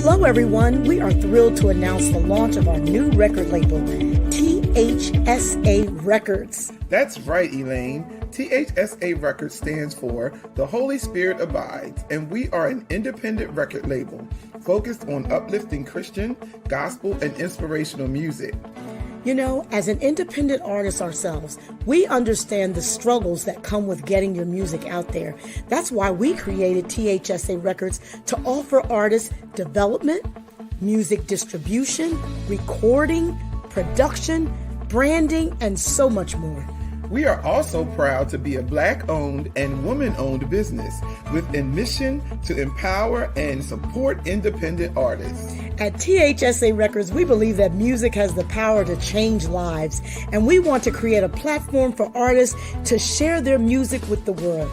Hello, everyone. We are thrilled to announce the launch of our new record label, T.H.S.A. Records. That's right, Elaine. T.H.S.A. Records stands for The Holy Spirit Abides, and we are an independent record label focused on uplifting Christian, gospel, and inspirational music. You know, as an independent artist ourselves, we understand the struggles that come with getting your music out there. That's why we created T.H.S.A. Records to offer artists development, music distribution, recording, production, branding, and so much more. We are also proud to be a Black-owned and woman-owned business with a mission to empower and support independent artists. At T.H.S.A. Records, we believe that music has the power to change lives, and we want to create a platform for artists to share their music with the world.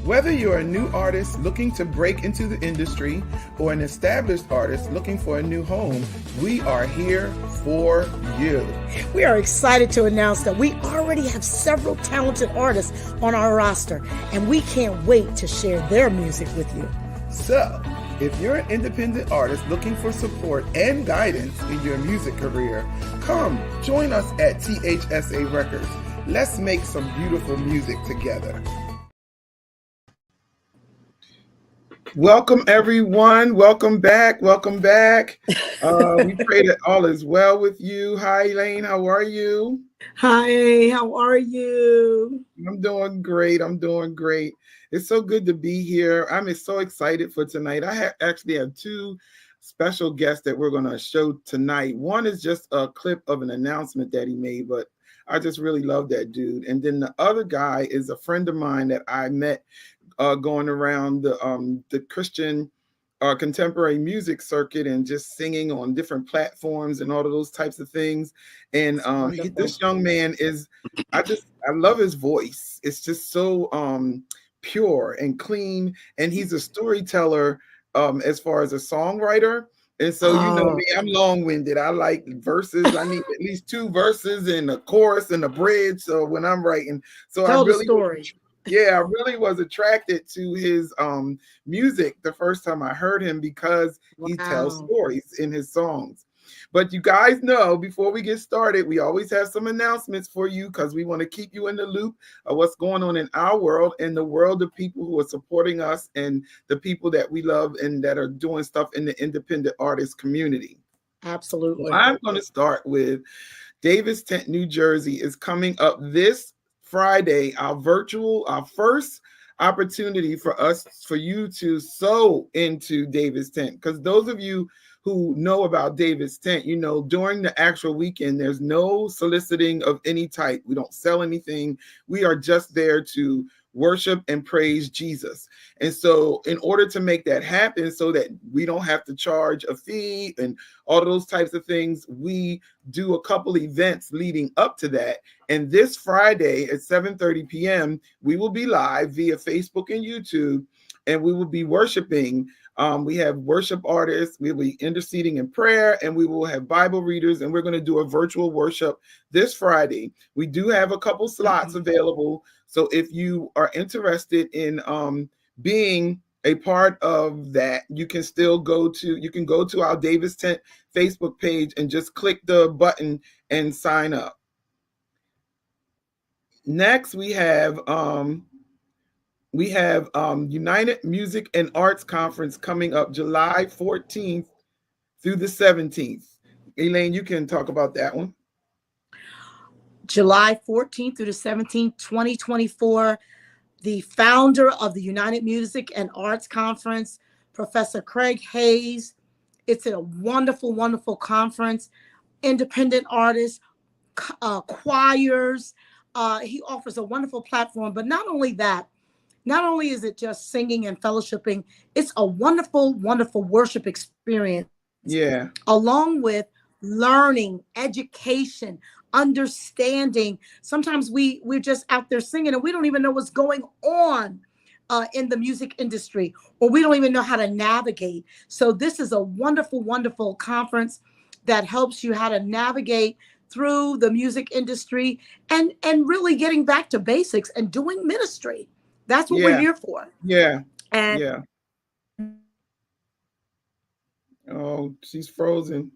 Whether you're a new artist looking to break into the industry or an established artist looking for a new home, we are here for you. We are excited to announce that we already have several talented artists on our roster, and we can't wait to share their music with you. So, if you're an independent artist looking for support and guidance in your music career, come join us at T.H.S.A. Records. Let's make some beautiful music together. Welcome, everyone. Welcome back. Welcome back. We pray that all is well with you. Hi, Elaine. How are you? Hi, how are you? I'm doing great. I'm doing great. It's so good to be here. I'm so excited for tonight. I actually have two special guests that we're going to show tonight. One is just a clip of an announcement that he made, but I just really love that dude. And then the other guy is a friend of mine that I met going around the Christian contemporary music circuit and just singing on different platforms and all of those types of things. And this young man is, I love his voice. It's just so pure and clean, and he's a storyteller as far as a songwriter. And so, you know me, I'm long-winded. I like verses. I need at least two verses and a chorus and a bridge. So when I'm writing, so tell the story. I really was attracted to his music the first time I heard him because he tells stories in his songs. But you guys know, before we get started, we always have some announcements for you because we want to keep you in the loop of what's going on in our world and the world of people who are supporting us and the people that we love and that are doing stuff in the independent artist community. Absolutely. So I'm going to start with Davis Tent, New Jersey is coming up this Friday, our first opportunity for you to sow into Davis Tent. Because those of you who know about David's Tent, you know, during the actual weekend, there's no soliciting of any type. We don't sell anything. We are just there to worship and praise Jesus. And so in order to make that happen so that we don't have to charge a fee and all those types of things, we do a couple events leading up to that. And this Friday at 7:30 p.m., we will be live via Facebook and YouTube, and we will be worshiping. We have worship artists, we will be interceding in prayer, and we will have Bible readers, and we're going to do a virtual worship this Friday. We do have a couple slots available. So if you are interested in being a part of that, you can still go to our Davis Tent Facebook page and just click the button and sign up. Next, we have United Music and Arts Conference coming up July 14th through the 17th. Elaine, you can talk about that one. July 14th through the 17th, 2024. The founder of the United Music and Arts Conference, Professor Craig Hayes. It's a wonderful, wonderful conference. Independent artists, choirs. He offers a wonderful platform. But not only that, not only is it just singing and fellowshipping, it's a wonderful, wonderful worship experience. Yeah. Along with learning, education, understanding. Sometimes we're just out there singing and we don't even know what's going on in the music industry, or we don't even know how to navigate. So this is a wonderful, wonderful conference that helps you how to navigate through the music industry and really getting back to basics and doing ministry. That's what we're here for. Yeah. And yeah. Oh, she's frozen.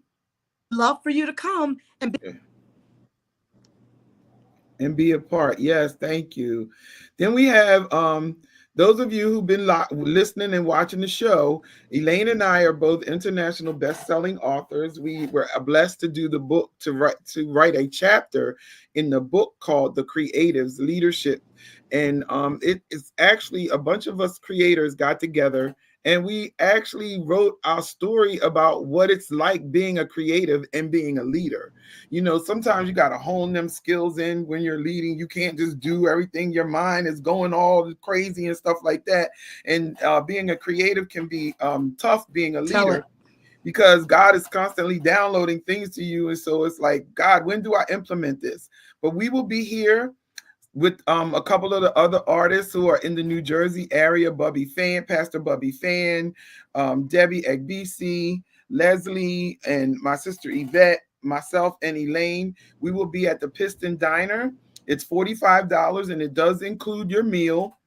Love for you to come and be a part. Yes, thank you. Then we have those of you who've been listening and watching the show. Elaine and I are both international best-selling authors. We were blessed to do the book to write a chapter in the book called The Creatives Leadership. And it is actually a bunch of us creators got together and we actually wrote our story about what it's like being a creative and being a leader. You know, sometimes you got to hone them skills in when you're leading. You can't just do everything. Your mind is going all crazy and stuff like that. And being a creative can be tough being a leader because God is constantly downloading things to you. And so it's like, God, when do I implement this? But we will be here with a couple of the other artists who are in the New Jersey area, Pastor Bubby Fan, Debbie Egbisi, Leslie, and my sister Yvette, myself and Elaine. We will be at the Piston Diner. It's $45 and it does include your meal.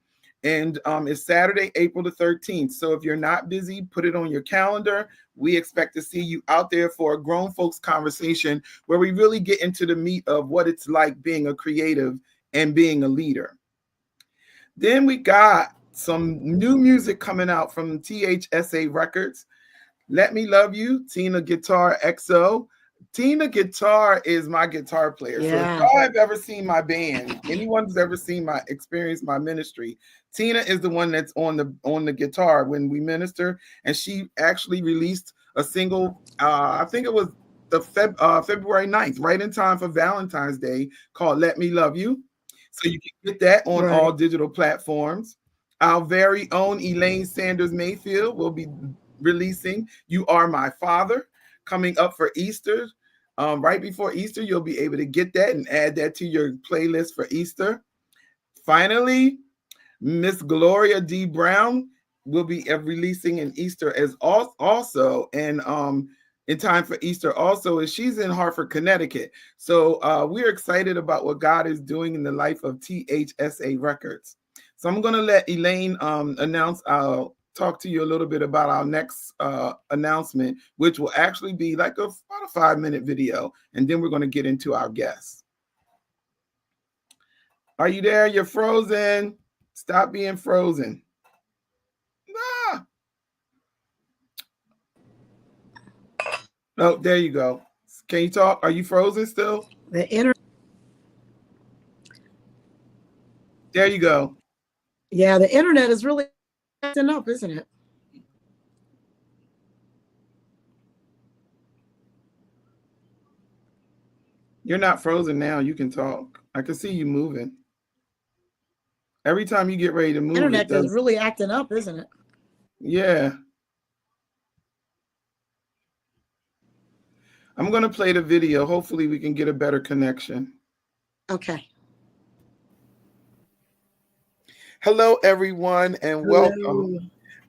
And it's Saturday, April the 13th. So if you're not busy, put it on your calendar. We expect to see you out there for a grown folks conversation where we really get into the meat of what it's like being a creative and being a leader. Then we got some new music coming out from T.H.S.A. Records. Let Me Love You, Tina Guitar XO. Tina Guitar is my guitar player. Yeah. So if y'all have ever seen my band, anyone who's ever seen my ministry, Tina is the one that's on the guitar when we minister. And she actually released a single, I think it was the February 9th, right in time for Valentine's Day, called Let Me Love You. So you can get that on all digital platforms. Our very own Elaine Sanders-Mayfield will be releasing You Are My Father coming up for Easter. Right before Easter, you'll be able to get that and add that to your playlist for Easter. Finally, Miss Gloria D. Brown will be releasing in Easter as also, and in time for Easter also, is she's in Hartford, Connecticut. So we're excited about what God is doing in the life of T.H.S.A. Records. So I'm going to let Elaine announce. I'll talk to you a little bit about our next announcement, which will actually be like about a 5-minute video. And then we're going to get into our guests. Are you there? You're frozen. Stop being frozen. Ah. Oh, there you go. Can you talk? Are you frozen still? The internet. There you go. Yeah, the internet is really acting up, isn't it? You're not frozen now. You can talk. I can see you moving. Every time you get ready to move, it Internet is does. really acting up, isn't it? Yeah. I'm going to play the video. Hopefully, we can get a better connection. Okay. Hello, everyone, and welcome. Hello.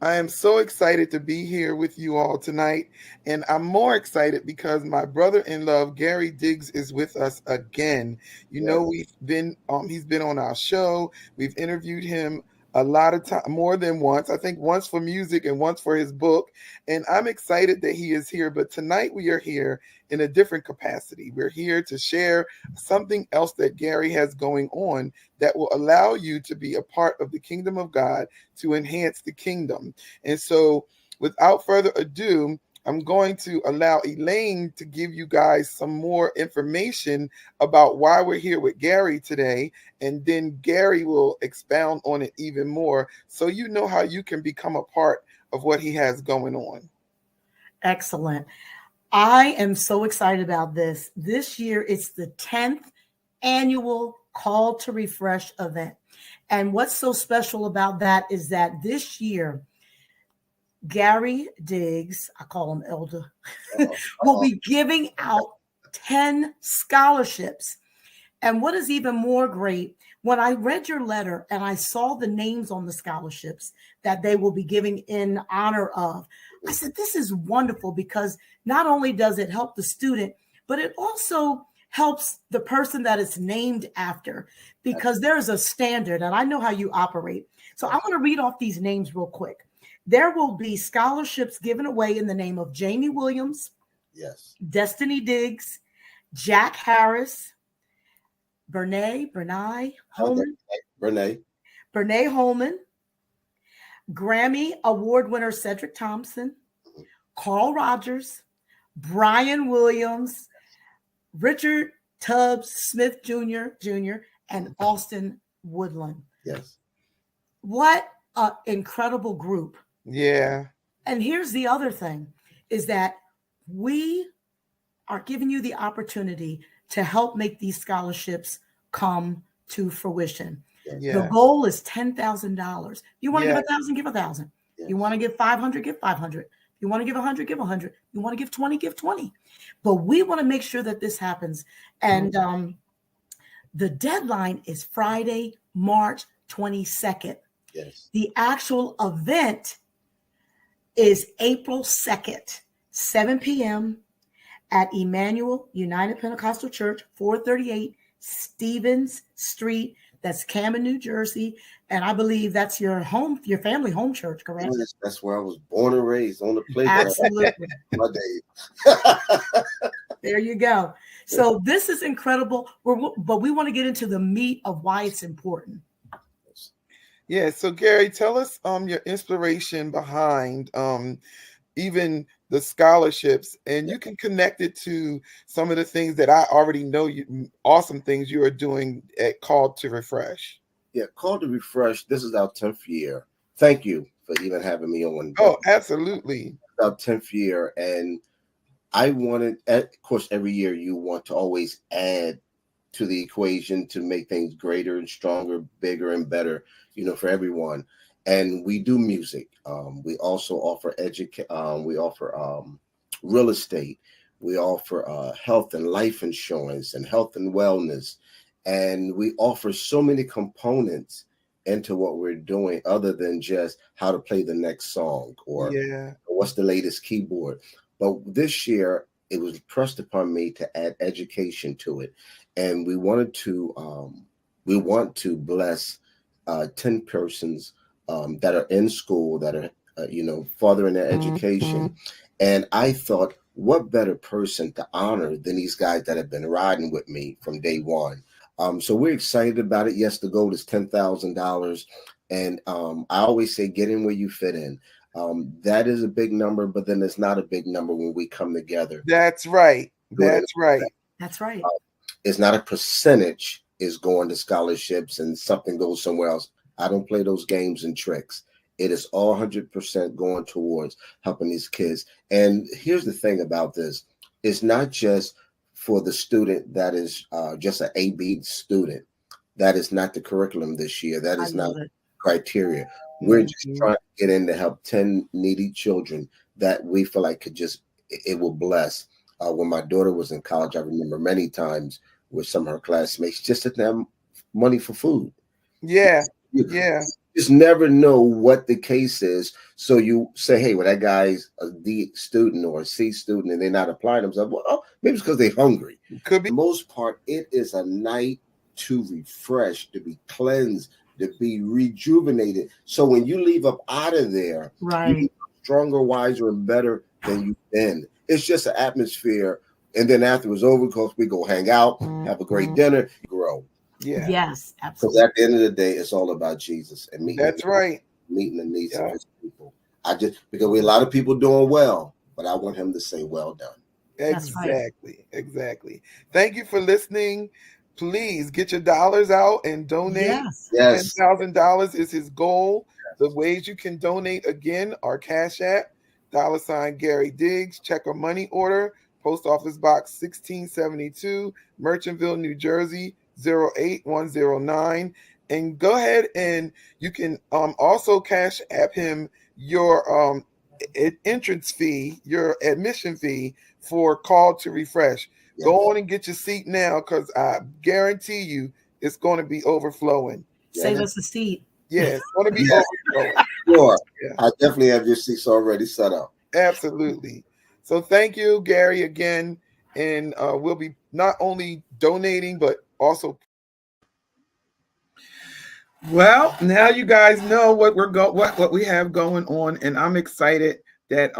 I am so excited to be here with you all tonight. And I'm more excited because my brother-in-law, Gary Diggs, is with us again. You know, he's been on our show. We've interviewed him a lot of time, more than once. I think once for music and once for his book. And I'm excited that he is here. But tonight we are here in a different capacity. We're here to share something else that Gary has going on that will allow you to be a part of the kingdom of God, to enhance the kingdom. And so, without further ado, I'm going to allow Elaine to give you guys some more information about why we're here with Gary today. And then Gary will expound on it even more so you know how you can become a part of what he has going on. Excellent. I am so excited about this. This year, it's the 10th annual Call to Refresh event. And what's so special about that is that this year, Gary Diggs, I call him Elder, will be giving out 10 scholarships. And what is even more great, when I read your letter and I saw the names on the scholarships that they will be giving in honor of, I said, this is wonderful because not only does it help the student, but it also helps the person that it's named after because there is a standard and I know how you operate. So I want to read off these names real quick. There will be scholarships given away in the name of Jamie Williams, Yes, Destiny Diggs, Jack Harris, Bernae Holman, Renee, Holman, Grammy Award winner Cedric Thompson, Carl Rogers, Brian Williams, Richard Tubbs Smith Jr., and Austin Woodland. yes, What an incredible group. Yeah. And here's the other thing is that we are giving you the opportunity to help make these scholarships come to fruition. Yeah. The goal is $10,000. You want to Yeah. give 1,000, give 1,000. yes. You want to give 500, give 500. You want to give 100, give 100. You want to give 20, give 20. But we want to make sure that this happens. And the deadline is Friday, March 22nd. Yes. The actual event is April 2nd, 7 p.m. at Emmanuel United Pentecostal Church, 438 Stevens Street. That's Camden, New Jersey. And I believe that's your family home church, correct? Yes, that's where I was born and raised, on the playground. Absolutely. My days. There you go. So this is incredible. But we want to get into the meat of why it's important. Yeah. So Gary, tell us your inspiration behind even the scholarships, and you can connect it to some of the things that I already know awesome things you are doing at Call to Refresh. Yeah, Call to Refresh. This is our 10th year. Thank you for even having me on. Oh, absolutely. Our 10th year. And I wanted, of course, every year you want to always add to the equation to make things greater and stronger, bigger and better, for everyone. And we do music. We also offer we offer real estate. We offer health and life insurance and health and wellness. And we offer so many components into what we're doing other than just how to play the next song or what's the latest keyboard. But this year, it was pressed upon me to add education to it. And we want to bless 10 persons that are in school, that are, furthering their education. And I thought, what better person to honor than these guys that have been riding with me from day one. So we're excited about it. Yes, the goal is $10,000. And I always say, get in where you fit in. That is a big number, but then it's not a big number when we come together. That's right. That's right. That's right. It's not a percentage is going to scholarships and something goes somewhere else. I don't play those games and tricks. It is all 100% going towards helping these kids. And here's the thing about this. It's not just for the student that is just an A-B student. That is not the curriculum this year. That is not criteria. We're just trying to get in to help 10 needy children that we feel like it will bless. When my daughter was in college, I remember many times with some of her classmates just didn't have money for food. Yeah. You just never know what the case is. So you say, hey, well, that guy's a D student or a C student and they're not applying themselves. Well, maybe it's because they're hungry. Could be. For the most part, it is a night to refresh, to be cleansed, to be rejuvenated. So when you leave up out of there, you're stronger, wiser, and better than you've been. It's just an atmosphere. And then after it's over, because we go hang out, have a great dinner, grow. Yeah. Yes, absolutely. Because at the end of the day, it's all about Jesus and meeting. That's right. Meeting the needs of his people. Because we a lot of people doing well, but I want him to say, well done. Exactly. Exactly. Thank you for listening. Please get your dollars out and donate. Yes. $10,000 is his goal. The ways you can donate again are Cash App, $ Gary Diggs, check or money order, Post Office Box 1672, Merchantville, New Jersey 08109. And go ahead and you can also Cash App him your entrance fee, your admission fee for Call to Refresh. Yes. Go on and get your seat now, because I guarantee you it's going to be overflowing. Save us a seat. Yes, it's going to be overflowing. Sure. Yeah. I definitely have your seats already set up. Absolutely. So thank you, Gary, again. And we'll be not only donating, but also. Well, now you guys know what what we have going on, and I'm excited that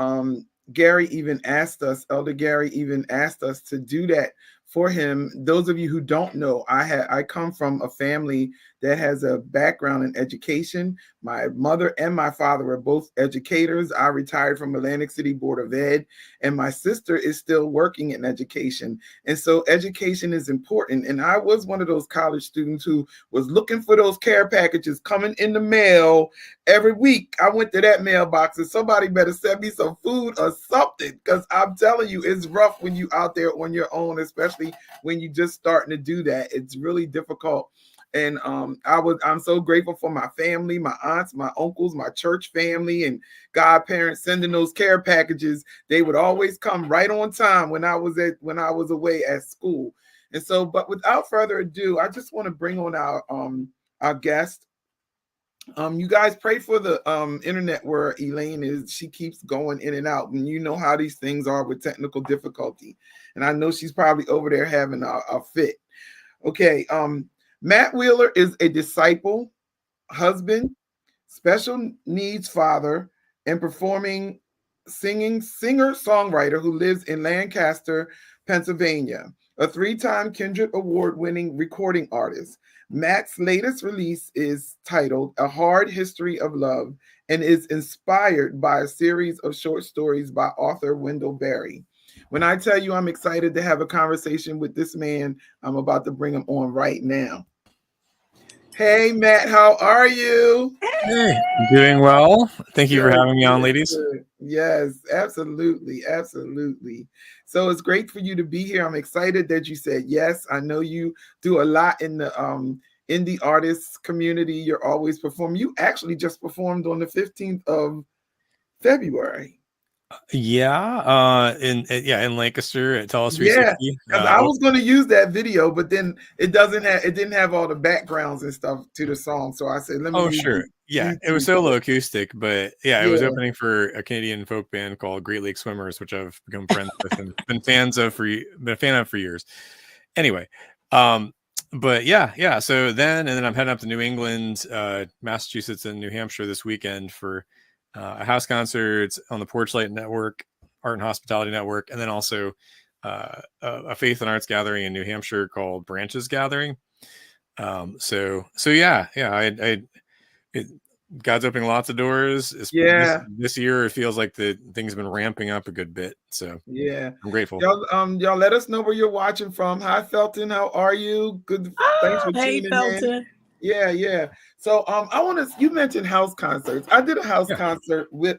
Gary even asked us, Elder Gary even asked us to do that for him. Those of you who don't know, I come from a family that has a background in education. My mother and my father were both educators. I retired from Atlantic City Board of Ed, and my sister is still working in education. And so education is important. And I was one of those college students who was looking for those care packages coming in the mail every week. I went to that mailbox and somebody better send me some food or something, because I'm telling you, it's rough when you out there on your own, especially when you just starting to do that. It's really difficult. And I'm so grateful for my family, my aunts, my uncles, my church family, and godparents sending those care packages. They would always come right on time when I was away at school. And so, but without further ado, I just want to bring on our guest. You guys pray for the internet where Elaine is. She keeps going in and out, and you know how these things are with technical difficulty. And I know she's probably over there having a fit. Okay. Matt Wheeler is a disciple, husband, special needs father, and singer-songwriter who lives in Lancaster, Pennsylvania, a 3-time Kindred Award-winning recording artist. Matt's latest release is titled A Hard History of Love and is inspired by a series of short stories by author Wendell Berry. When I tell you I'm excited to have a conversation with this man, I'm about to bring him on right now. Hey, Matt, how are you? Hey, doing well. Thank you for having me on, ladies. Yes, absolutely. Absolutely. So it's great for you to be here. I'm excited that you said yes. I know you do a lot in the indie artists community. You're always performing. You actually just performed on the 15th of February. Yeah, in Lancaster at T.H.S.A. 360. Yeah, I was going to use that video, but then it didn't have all the backgrounds and stuff to the song. So I said, let me. Oh, sure. Yeah, it was solo acoustic, but it was opening for a Canadian folk band called Great Lake Swimmers, which I've become friends with and been a fan of for years. Anyway, but yeah. So then I'm heading up to New England, Massachusetts, and New Hampshire this weekend for a house concert on the Porchlight Network, Art and Hospitality Network, and then also a faith and arts gathering in New Hampshire called Branches Gathering. So God's opening lots of doors. This year it feels like the things have been ramping up a good bit. So yeah, I'm grateful. Y'all let us know where you're watching from. Hi, Felton. How are you? Good. Thanks for tuning in. Yeah. So you mentioned house concerts. I did a house concert with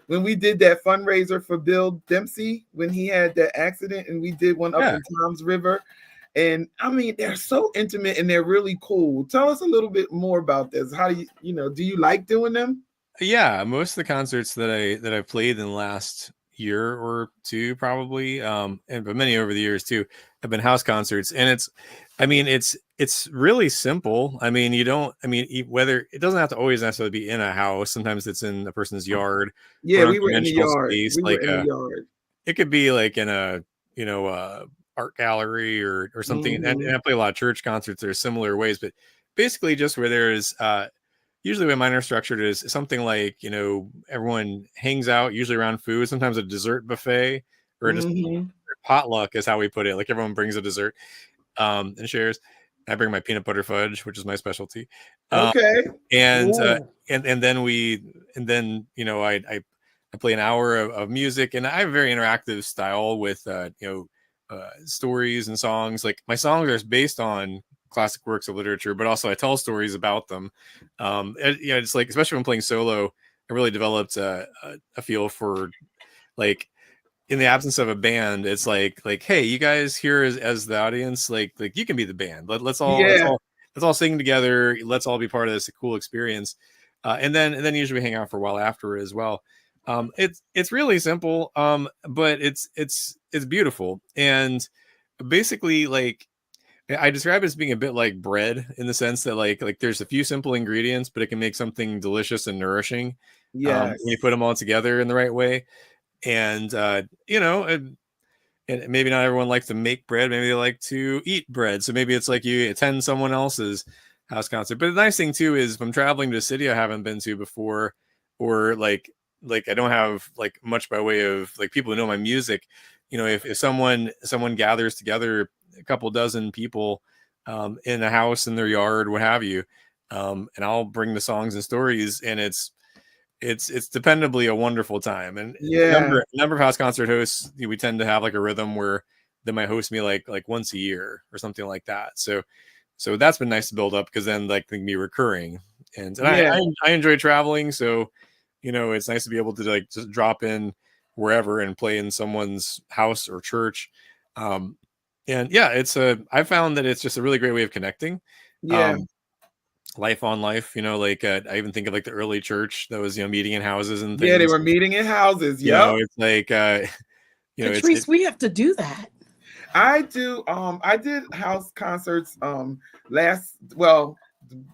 when we did that fundraiser for Bill Dempsey when he had that accident, and we did one up in Toms River. And I mean, they're so intimate and they're really cool. Tell us a little bit more about this. How do do you like doing them? Yeah, most of the concerts that I've played in the last year or two, probably, but many over the years too, have been house concerts. And it's really simple. I mean, whether it doesn't have to always necessarily be in a house. Sometimes it's in a person's yard or Yeah, an we were in the unconventional yard. space. We were in the yard. It could be like in a art gallery or something. And I play a lot of church concerts. There's similar ways, but basically just where there's usually the way mine are structured is something like, everyone hangs out usually around food, sometimes a dessert buffet or just potluck is how we put it. Like everyone brings a dessert and shares. I bring my peanut butter fudge, which is my specialty. Okay. And then I play an hour of music, and I have a very interactive style with stories and songs. Like my songs are based on classic works of literature, but also I tell stories about them. It's like, especially when playing solo, I really developed a feel for, like, in the absence of a band, it's like, hey, you guys here as the audience, like you can be the band. Let's all sing together. Let's all be part of this cool experience. And then usually we hang out for a while after as well. It's really simple, but it's beautiful. And basically, like, I describe it as being a bit like bread, in the sense that like there's a few simple ingredients, but it can make something delicious and nourishing. Yes. When you put them all together in the right way. And and maybe not everyone likes to make bread. Maybe they like to eat bread. So maybe it's like you attend someone else's house concert. But the nice thing too is, if I'm traveling to a city I haven't been to before, or like I don't have like much by way of like people who know my music, if someone gathers together, a couple dozen people in a house, in their yard, what have you, and I'll bring the songs and stories, and it's dependably a wonderful time. And number of house concert hosts, we tend to have like a rhythm where they might host me like once a year or something like that. So that's been nice to build up, because then like they can be recurring. And I enjoy traveling, so it's nice to be able to like just drop in wherever and play in someone's house or church. And yeah, I found that it's just a really great way of connecting. Life on life, I even think of like the early church that was, meeting in houses and things. Yeah, they were meeting in houses. Yeah, it's like, Katrice, we have to do that. I do. I did house concerts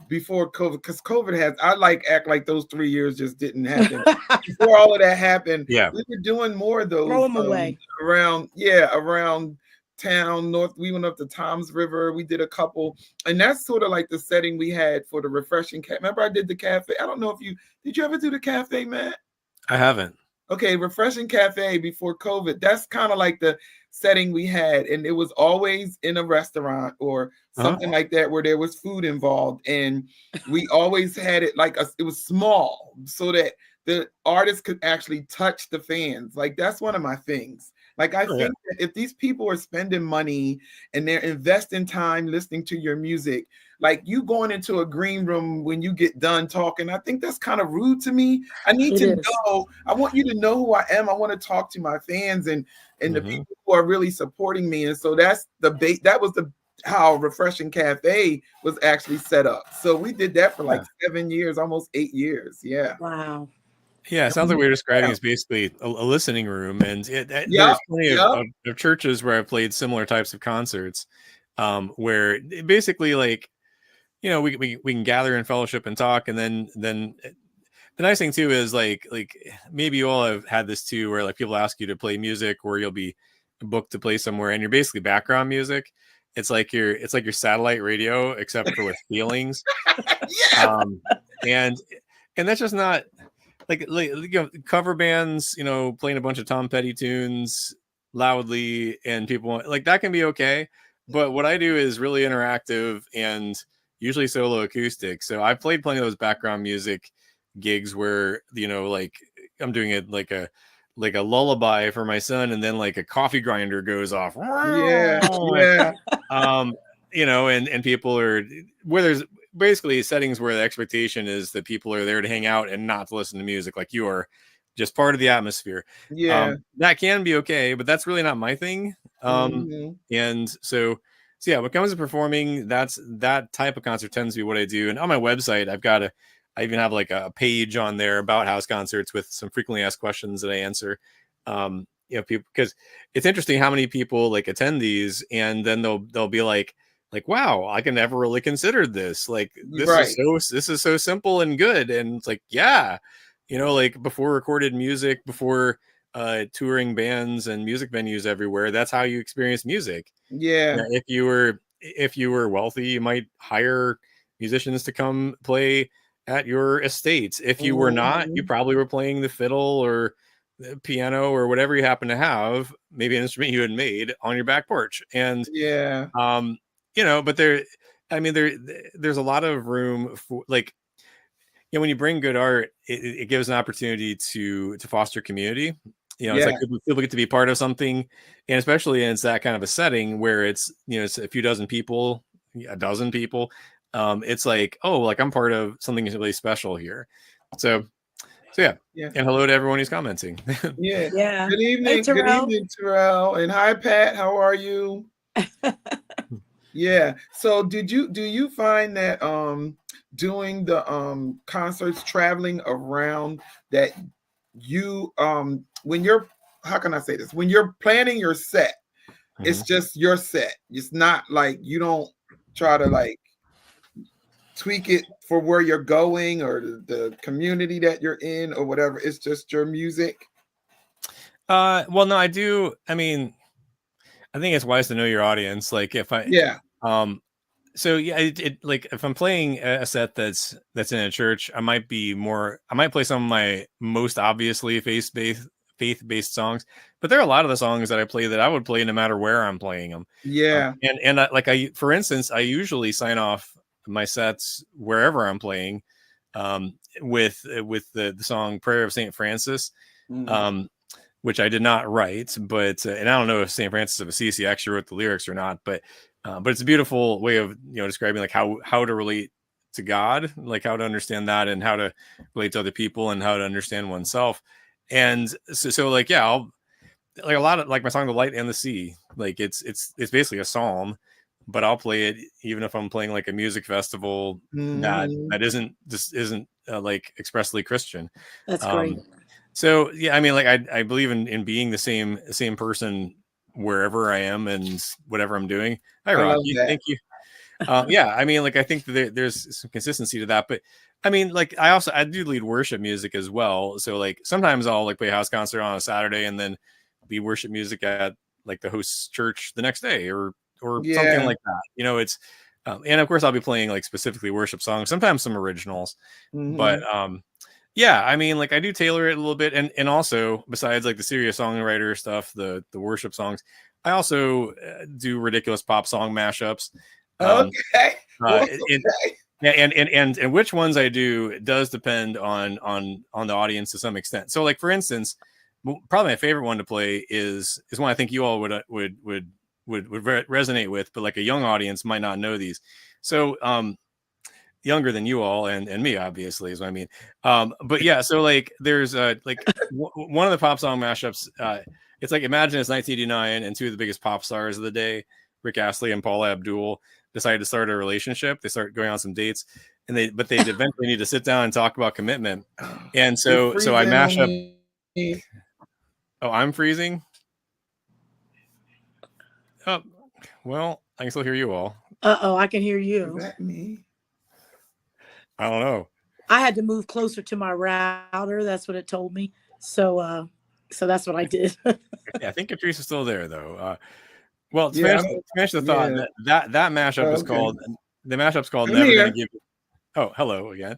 before COVID, because COVID I act like those 3 years just didn't happen. Before all of that happened, we were doing more of those. Throw them away. Around town north. We went up to Toms River. We did a couple, and that's sort of like the setting we had for the refreshing cafe. Remember, I did the cafe. I don't know if did you ever do the cafe, Matt? I haven't. Okay, refreshing cafe before COVID. That's kind of like the setting we had, and it was always in a restaurant or something like that where there was food involved, and we always had it it was small so that the artist could actually touch the fans. Like, that's one of my things. Like, I think that if these people are spending money and they're investing time listening to your music, like you going into a green room when you get done talking, I think that's kind of rude to me. I need to know. I want you to know who I am. I want to talk to my fans and the people who are really supporting me. And so that's that was how Refreshing Cafe was actually set up. So we did that for like 7 years, almost 8 years. Yeah. Wow. Yeah, it sounds like what you're describing is basically a listening room, and there's plenty of churches where I've played similar types of concerts, where basically, like, we can gather in fellowship and talk, and then the nice thing too is like maybe you all have had this too, where like people ask you to play music, or you'll be booked to play somewhere, and you're basically background music. It's like your satellite radio, except for with feelings. And that's just not. Like cover bands, playing a bunch of Tom Petty tunes loudly, and people like that can be okay. But what I do is really interactive and usually solo acoustic. So I've played plenty of those background music gigs where, like I'm doing it like a lullaby for my son, and then like a coffee grinder goes off. Yeah. And people are where there's basically settings where the expectation is that people are there to hang out and not to listen to music, like you are. just part of the atmosphere. Yeah. That can be okay, but that's really not my thing. And so yeah, when it comes to performing, that type of concert tends to be what I do. And on my website, I even have like a page on there about house concerts with some frequently asked questions that I answer. People, because it's interesting how many people like attend these, and then they'll be like, wow, I can never really considered this. Like this is so simple and good. And it's like, yeah, like before recorded music, before touring bands and music venues everywhere, that's how you experience music. Yeah. If you were wealthy, you might hire musicians to come play at your estates. If you were not, you probably were playing the fiddle or the piano or whatever you happen to have, maybe an instrument you had made on your back porch. And but there's a lot of room for like, when you bring good art, it gives an opportunity to foster community. It's like people get to be part of something, and especially it's that kind of a setting where it's it's a few dozen people, a dozen people. It's like, oh, like I'm part of something really special here. So yeah. And hello to everyone who's commenting. Yeah. Good evening. Hey, good evening, Terrell. And hi, Pat. How are you? Yeah. So do you find that doing the concerts, traveling around, that you when you're, how can I say this, when you're planning your set, it's just your set, it's not like you don't try to like tweak it for where you're going or the community that you're in or whatever, it's just your music? Well, no, I do. I mean, I think it's wise to know your audience. Like if I so yeah, it like if I'm playing a set that's in a church, I might play some of my most obviously faith-based songs, but there are a lot of the songs that I play that I would play no matter where I'm playing them. For instance, I usually sign off my sets wherever I'm playing with the song "Prayer of Saint Francis," which I did not write, but and I don't know if Saint Francis of Assisi actually wrote the lyrics or not, but it's a beautiful way of describing like how to relate to God, like how to understand that, and how to relate to other people, and how to understand oneself. And so like, yeah, I'll like a lot of like my song "The Light and the Sea," like it's basically a psalm, but I'll play it even if I'm playing like a music festival that isn't like expressly Christian. That's great. So yeah, I mean, like I believe in being the same person wherever I am and whatever I'm doing. Hi, Rocky. Thank you. Yeah, I mean, like I think that there's some consistency to that, but I mean, like I do lead worship music as well. So like sometimes I'll like play a house concert on a Saturday and then lead worship music at like the host's church the next day or something like that. It's and of course I'll be playing like specifically worship songs, sometimes some originals, but yeah, I mean, like I do tailor it a little bit, and also besides like the serious songwriter stuff, the worship songs, I also do ridiculous pop song mashups. Okay. And which ones I do does depend on the audience to some extent. So, like for instance, probably my favorite one to play is one I think you all would resonate with, but like a young audience might not know these. So, younger than you all and me, obviously, is what I mean. But yeah, so like there's like one of the pop song mashups. It's like, imagine it's 1989 and two of the biggest pop stars of the day, Rick Astley and Paula Abdul, decided to start a relationship. They start going on some dates, and they eventually need to sit down and talk about commitment. And so I mash up. Oh, I'm freezing. Oh, well, I can still hear you all. I can hear you. Is that me? I don't know. I had to move closer to my router. That's what it told me. So that's what I did. Yeah, I think Katrice is still there though. Well, to finish the thought, that mashup is called, the mashup's called Never Gonna Give You. Oh, hello again.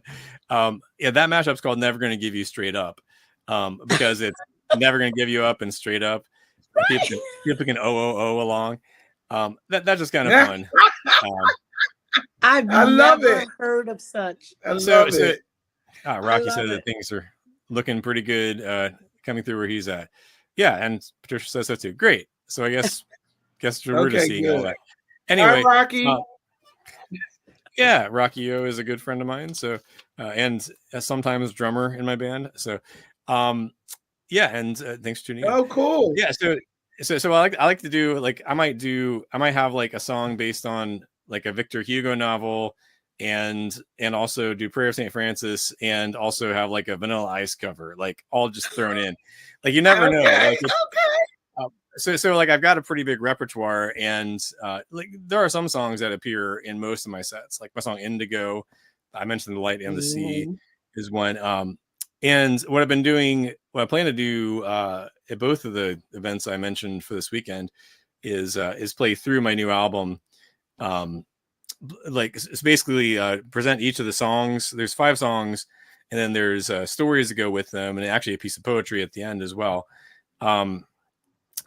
Yeah, that mashup's called Never Gonna Give You Straight Up. Because it's never gonna give you up and straight up. People can oh along. That's just kind of fun. I've never heard of such. I love it. Rocky said that things are looking pretty good coming through where he's at. Yeah, and Patricia says so too. Great. So I guess we're just seeing all that. Anyway, hi, Rocky. Yeah, Rocky O is a good friend of mine. So and sometimes drummer in my band. So Yeah, and thanks for tuning in. Oh, cool. Yeah, so I like to do like I might have like a song based on like a Victor Hugo novel, and also do Prayer of St. Francis, and also have like a Vanilla Ice cover, like all just thrown in. Like you never know. Okay, Like so like I've got a pretty big repertoire, and like there are some songs that appear in most of my sets, like my song Indigo. I mentioned The Light and the Sea is one. And what I've been doing, what I plan to do at both of the events I mentioned for this weekend is play through my new album. Like it's basically present each of the songs. There's 5 songs, and then there's stories to go with them, and actually a piece of poetry at the end as well.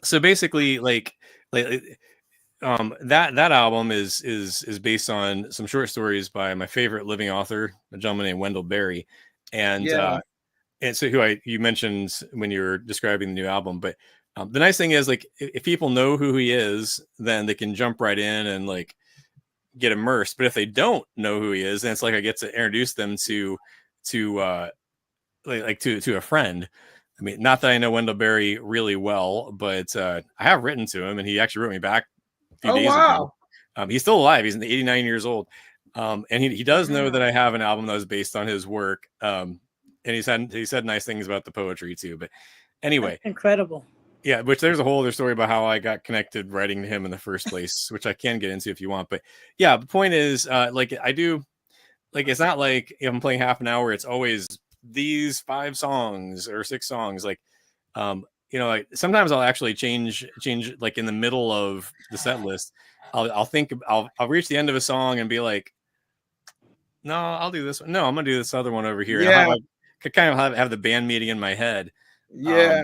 So basically, that album is based on some short stories by my favorite living author, a gentleman named Wendell Berry, and so who you mentioned when you were describing the new album. But the nice thing is, like, if people know who he is, then they can jump right in and like get immersed. But if they don't know who he is, then it's like I get to introduce them to a friend. I mean, not that I know Wendell Berry really well, but I have written to him, and he actually wrote me back a few days ago. He's still alive. He's 89 years old. And he does know that I have an album that was based on his work. And he said nice things about the poetry too. But anyway, that's incredible. Yeah, which there's a whole other story about how I got connected writing to him in the first place, which I can get into if you want. But yeah, the point is, like I do, like it's not like if I'm playing half an hour, it's always these 5 songs or 6 songs. Like, like sometimes I'll actually change like in the middle of the set list. I'll reach the end of a song and be like, no, I'll do this one. No, I'm gonna do this other one over here. Yeah. And could kind of have the band meeting in my head. Yeah.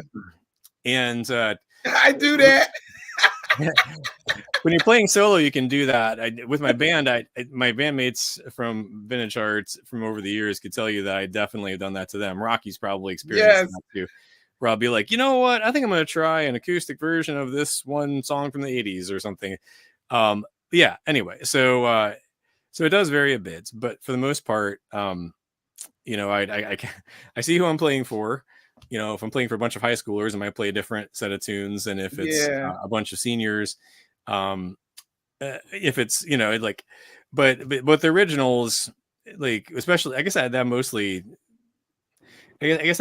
And I do that. When you're playing solo, you can do that. With my band, my bandmates from Vintage Arts from over the years could tell you that I definitely have done that to them. Rocky's probably experienced that too. Where I'll be like, you know what? I think I'm going to try an acoustic version of this one song from the 80s or something. Yeah. Anyway, so it does vary a bit, but for the most part, I see who I'm playing for. If I'm playing for a bunch of high schoolers, I might play a different set of tunes than if it's a bunch of seniors. If it's but the originals, like especially, I guess that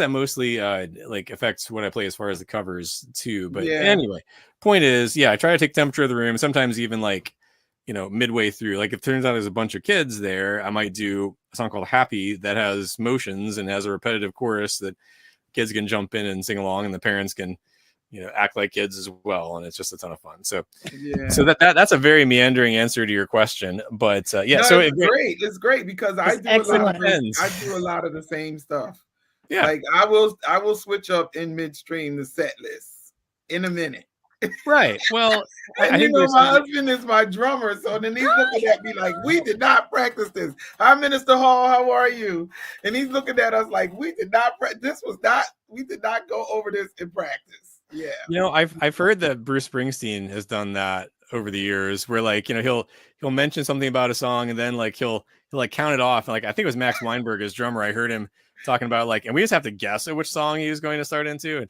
mostly like affects what I play as far as the covers too. But anyway, point is, I try to take temperature of the room. Sometimes even like midway through, like if it turns out there's a bunch of kids there, I might do a song called Happy that has motions and has a repetitive chorus that kids can jump in and sing along, and the parents can act like kids as well, and it's just a ton of fun. So that's a very meandering answer to your question, but so it's great because I do a lot of the same stuff. Like I will switch up in midstream the set list in a minute. Right. Well, and my husband is my drummer, so then he's looking at me like, we did not practice this. Hi, Minister Hall, how are you? And he's looking at us like, we did not we did not go over this in practice. Yeah. I've heard that Bruce Springsteen has done that over the years, where like, he'll mention something about a song, and then like he'll like count it off. Like I think it was Max Weinberg, his drummer. I heard him talking about like, and we just have to guess at which song he was going to start into.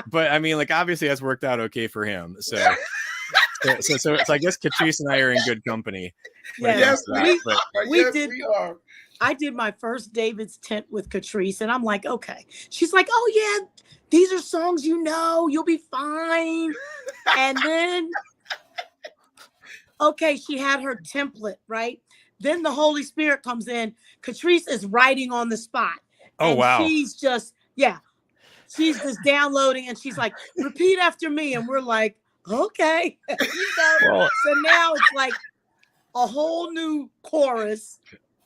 But I mean, like obviously that's worked out okay for him. So I guess Katrice and I are in good company. Yes, we are. I did my first David's Tent with Katrice, and I'm like, okay. She's like, oh yeah, these are songs you'll be fine. And then, okay, she had her template, right? Then the Holy Spirit comes in. Katrice is writing on the spot. Oh, wow. She's just, she's just downloading, and she's like, repeat after me. And we're like, okay. So now it's like a whole new chorus.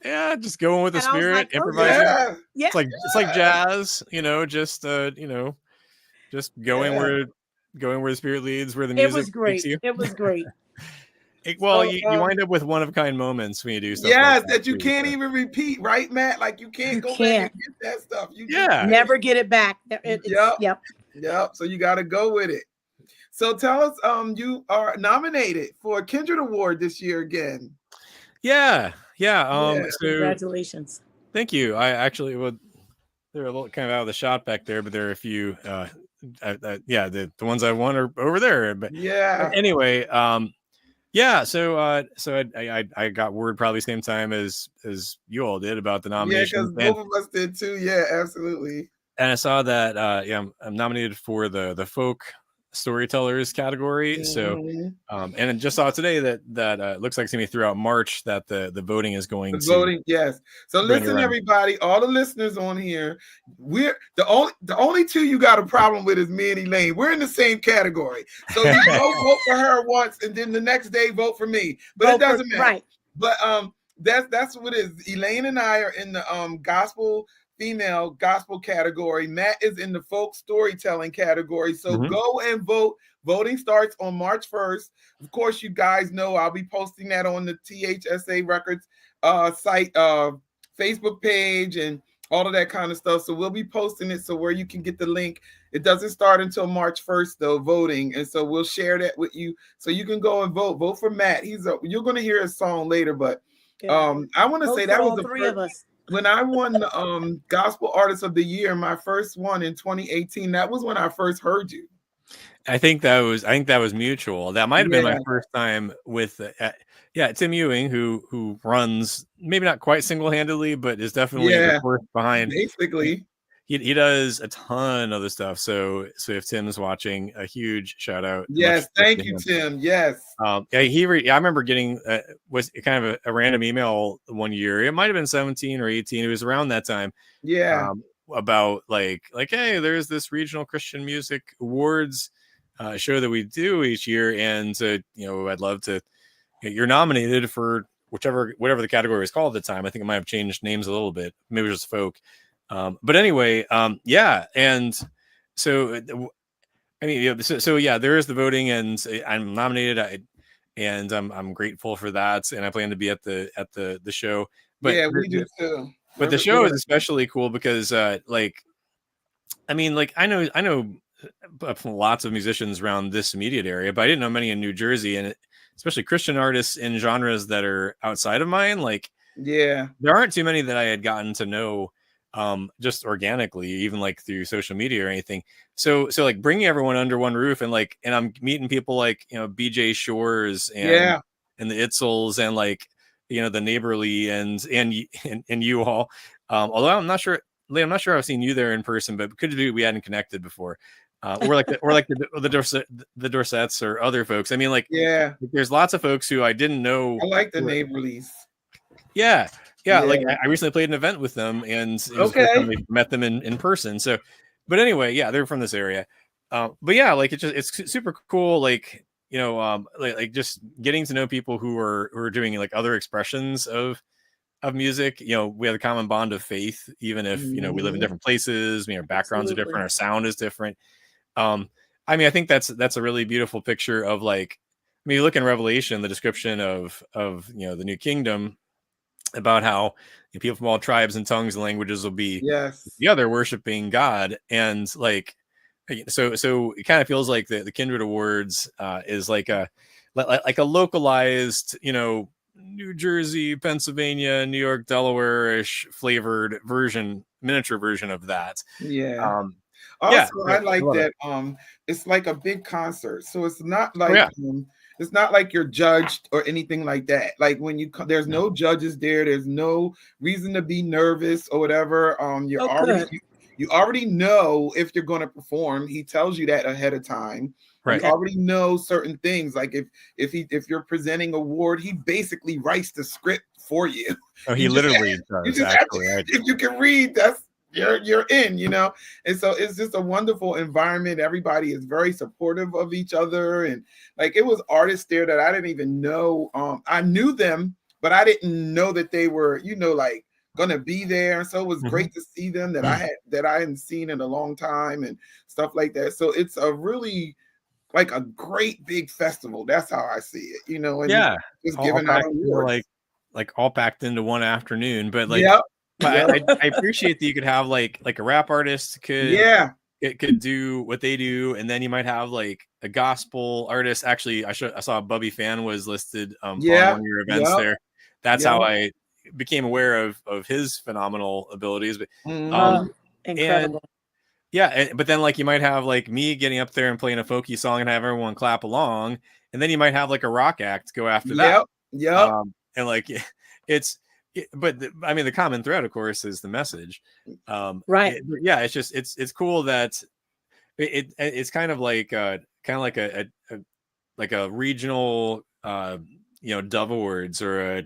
Yeah, just going with the spirit, like, improvising. Yeah. It's like jazz, just going where the spirit leads, where the music. It was great. It was great. You wind up with one-of-kind moments when you do stuff. Yes, like that you can't even repeat, right, Matt? Like you can't go back and get that stuff. You never get it back. Yep. So you got to go with it. So tell us, you are nominated for a Kindred Award this year again. Yeah. So, congratulations. Thank you. I actually would. they're a little kind of out of the shot back there, but there are a few. Yeah, the ones I won are over there. But Yeah. anyway, yeah. So I got word probably same time as you all did about the Yeah, nomination. because both of us did too. Yeah, absolutely. And I saw that I'm nominated for the folk storytellers category. So Mhm. and I just saw today that looks like it's gonna be throughout March that the voting is going The to voting, yes. So listen, run. everybody, all the listeners on here, we're the only two you got a problem with is me and Elaine. We're in the same category. So you both vote for her once, and then the next day vote for me. But it doesn't matter. Right. But that's what it is. Elaine and I are in the female gospel category. Matt is in the folk storytelling category. So go and vote. Voting starts on March 1st. Of course, you guys know I'll be posting that on the T.H.S.A. Records site, Facebook page, and all of that kind of stuff. So we'll be posting it so where you can get the link. It doesn't start until March 1st, though, voting. And so we'll share that with you so you can go and vote. Vote for Matt. You're going to hear his song later, but I want to say that was the three of us. When I won the Gospel Artist of the Year, my first one in 2018, that was when I first heard you. I think that was mutual. That might have been my first time with Tim Ewing, who runs maybe not quite single-handedly, but is definitely the force behind. Basically, he does a ton of the stuff. So if Tim's watching, a huge shout out. Yes, thank you, Tim. Yes. I remember getting was kind of a random email one year. It might have been 17 or 18. It was around that time. Yeah. About like hey, there's this regional Christian music awards show that we do each year, and I'd love to. You're nominated for whatever the category was called at the time. I think it might have changed names a little bit. Maybe it was just folk. But anyway, yeah, and so I mean, so yeah, there is the voting, and I'm nominated. And I'm grateful for that, and I plan to be at the show. But yeah, we do too. But the show is especially cool because, I know lots of musicians around this immediate area, but I didn't know many in New Jersey, and especially Christian artists in genres that are outside of mine. Like, yeah, there aren't too many that I had gotten to know, just organically, even like through social media or anything. So like bringing everyone under one roof, and I'm meeting people like BJ Shores and the Itzels and the Neighborly and you all. Although I'm not sure I've seen you there in person, but could be we hadn't connected before. Or like the Dorsetts or other folks. I mean, there's lots of folks who I didn't know. I like the Neighborlies. Yeah. Like I recently played an event with them, and it was the first time we met them in person. So, but anyway, yeah, they're from this area. But yeah, it's super cool. Like just getting to know people who are doing like other expressions of music. We have a common bond of faith, even if we live in different places. Our backgrounds are different, our sound is different. I mean, I think that's a really beautiful picture of you look in Revelation, the description of the new kingdom, about how people from all tribes and tongues and languages will be together worshiping God, and so it kind of feels like the Kindred Awards is like a localized New Jersey, Pennsylvania, New York, Delaware-ish flavored miniature version of that. Also, I like that it's like a big concert, so it's not like it's not like you're judged or anything like that. Like when you come, there's no judges there. There's no reason to be nervous or whatever. You already know if you're going to perform. He tells you that ahead of time. Right. You already know certain things. Like if you're presenting an award, he basically writes the script for you. Oh, he literally does. If you can read, you're in, and so it's just a wonderful environment. Everybody is very supportive of each other, and it was artists there that I didn't even know. I knew them, but I didn't know that they were, gonna be there. And so it was great to see them that I hadn't seen in a long time and stuff like that. So it's a really a great big festival. That's how I see it, and just giving out awards. Like all packed into one afternoon, but I appreciate that you could have like a rap artist could do what they do, and then you might have like a gospel artist. Actually, I saw Bubby Fan was listed on one of your events there. That's how I became aware of his phenomenal abilities. But Incredible. But then like you might have like me getting up there and playing a folky song and have everyone clap along, and then you might have like a rock act go after that. Yep. And like I mean, the common thread, of course, is the message. Right. It's just it's cool that it's kind of like a like a regional Dove Awards or a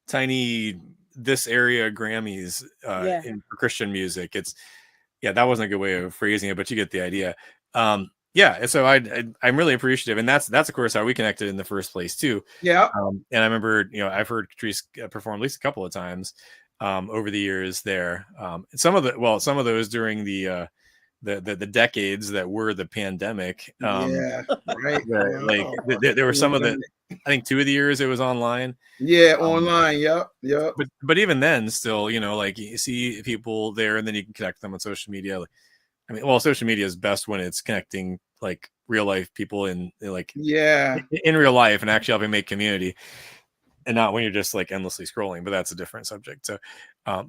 tiny this area Grammys in for Christian music. That wasn't a good way of phrasing it, but you get the idea. And so I'm really appreciative, and that's of course how we connected in the first place too. Yeah. And I remember, I've heard Katrice perform at least a couple of times over the years there. Some of those during the decades that were the pandemic. Right. Like there were some of the, I think 2 of the years it was online. Online. Yep. But even then, still, like you see people there, and then you can connect them on social media. I mean, well, social media is best when it's connecting like real life people in real life and actually helping make community, and not when you're just like endlessly scrolling. But that's a different subject. So,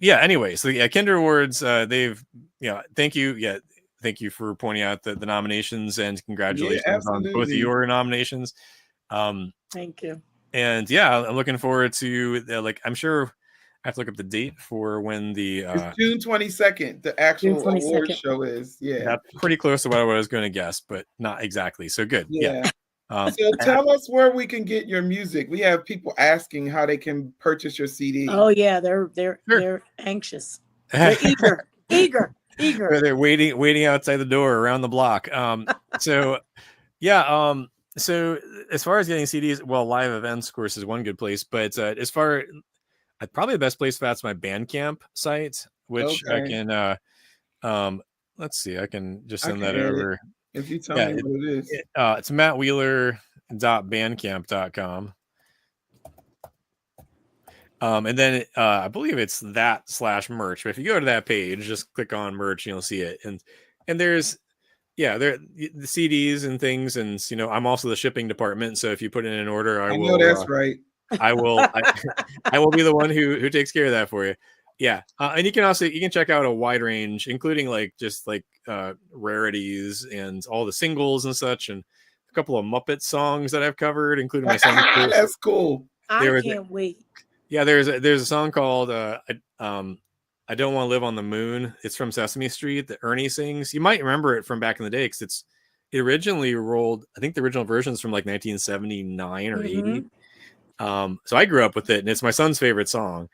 anyway, so Kinder Awards, thank you. Thank you for pointing out the nominations, and congratulations on both of your nominations. Thank you. And I'm looking forward to I'm sure I have to look up the date for when it's June 22nd. The actual award show is. That's pretty close to what I was going to guess, but not exactly. So good. So tell us where we can get your music. We have people asking how they can purchase your CD. Oh yeah, they're anxious. They're eager. They're waiting outside the door around the block. So as far as getting CDs, well, live events, of course, is one good place. But as far, probably the best place for that's my Bandcamp site, which I can. Let's see, I can just send that over. If you tell me what it is, it's mattwheeler.bandcamp.com. And then I believe it's that/merch. But if you go to that page, just click on merch and you'll see it. And there's there the CDs and things, and I'm also the shipping department. So if you put in an order, I will. Know that's right. I will. I will be the one who takes care of that for you. And you can check out a wide range, including just rarities and all the singles and such, and a couple of Muppet songs that I've covered, including my son's That's cool. I can't wait. There's a song called I Don't Want to Live on the Moon. It's from Sesame Street that Ernie sings. You might remember it from back in the day because it originally rolled. I think the original version's from 1979 or 80. So I grew up with it, and it's my son's favorite song.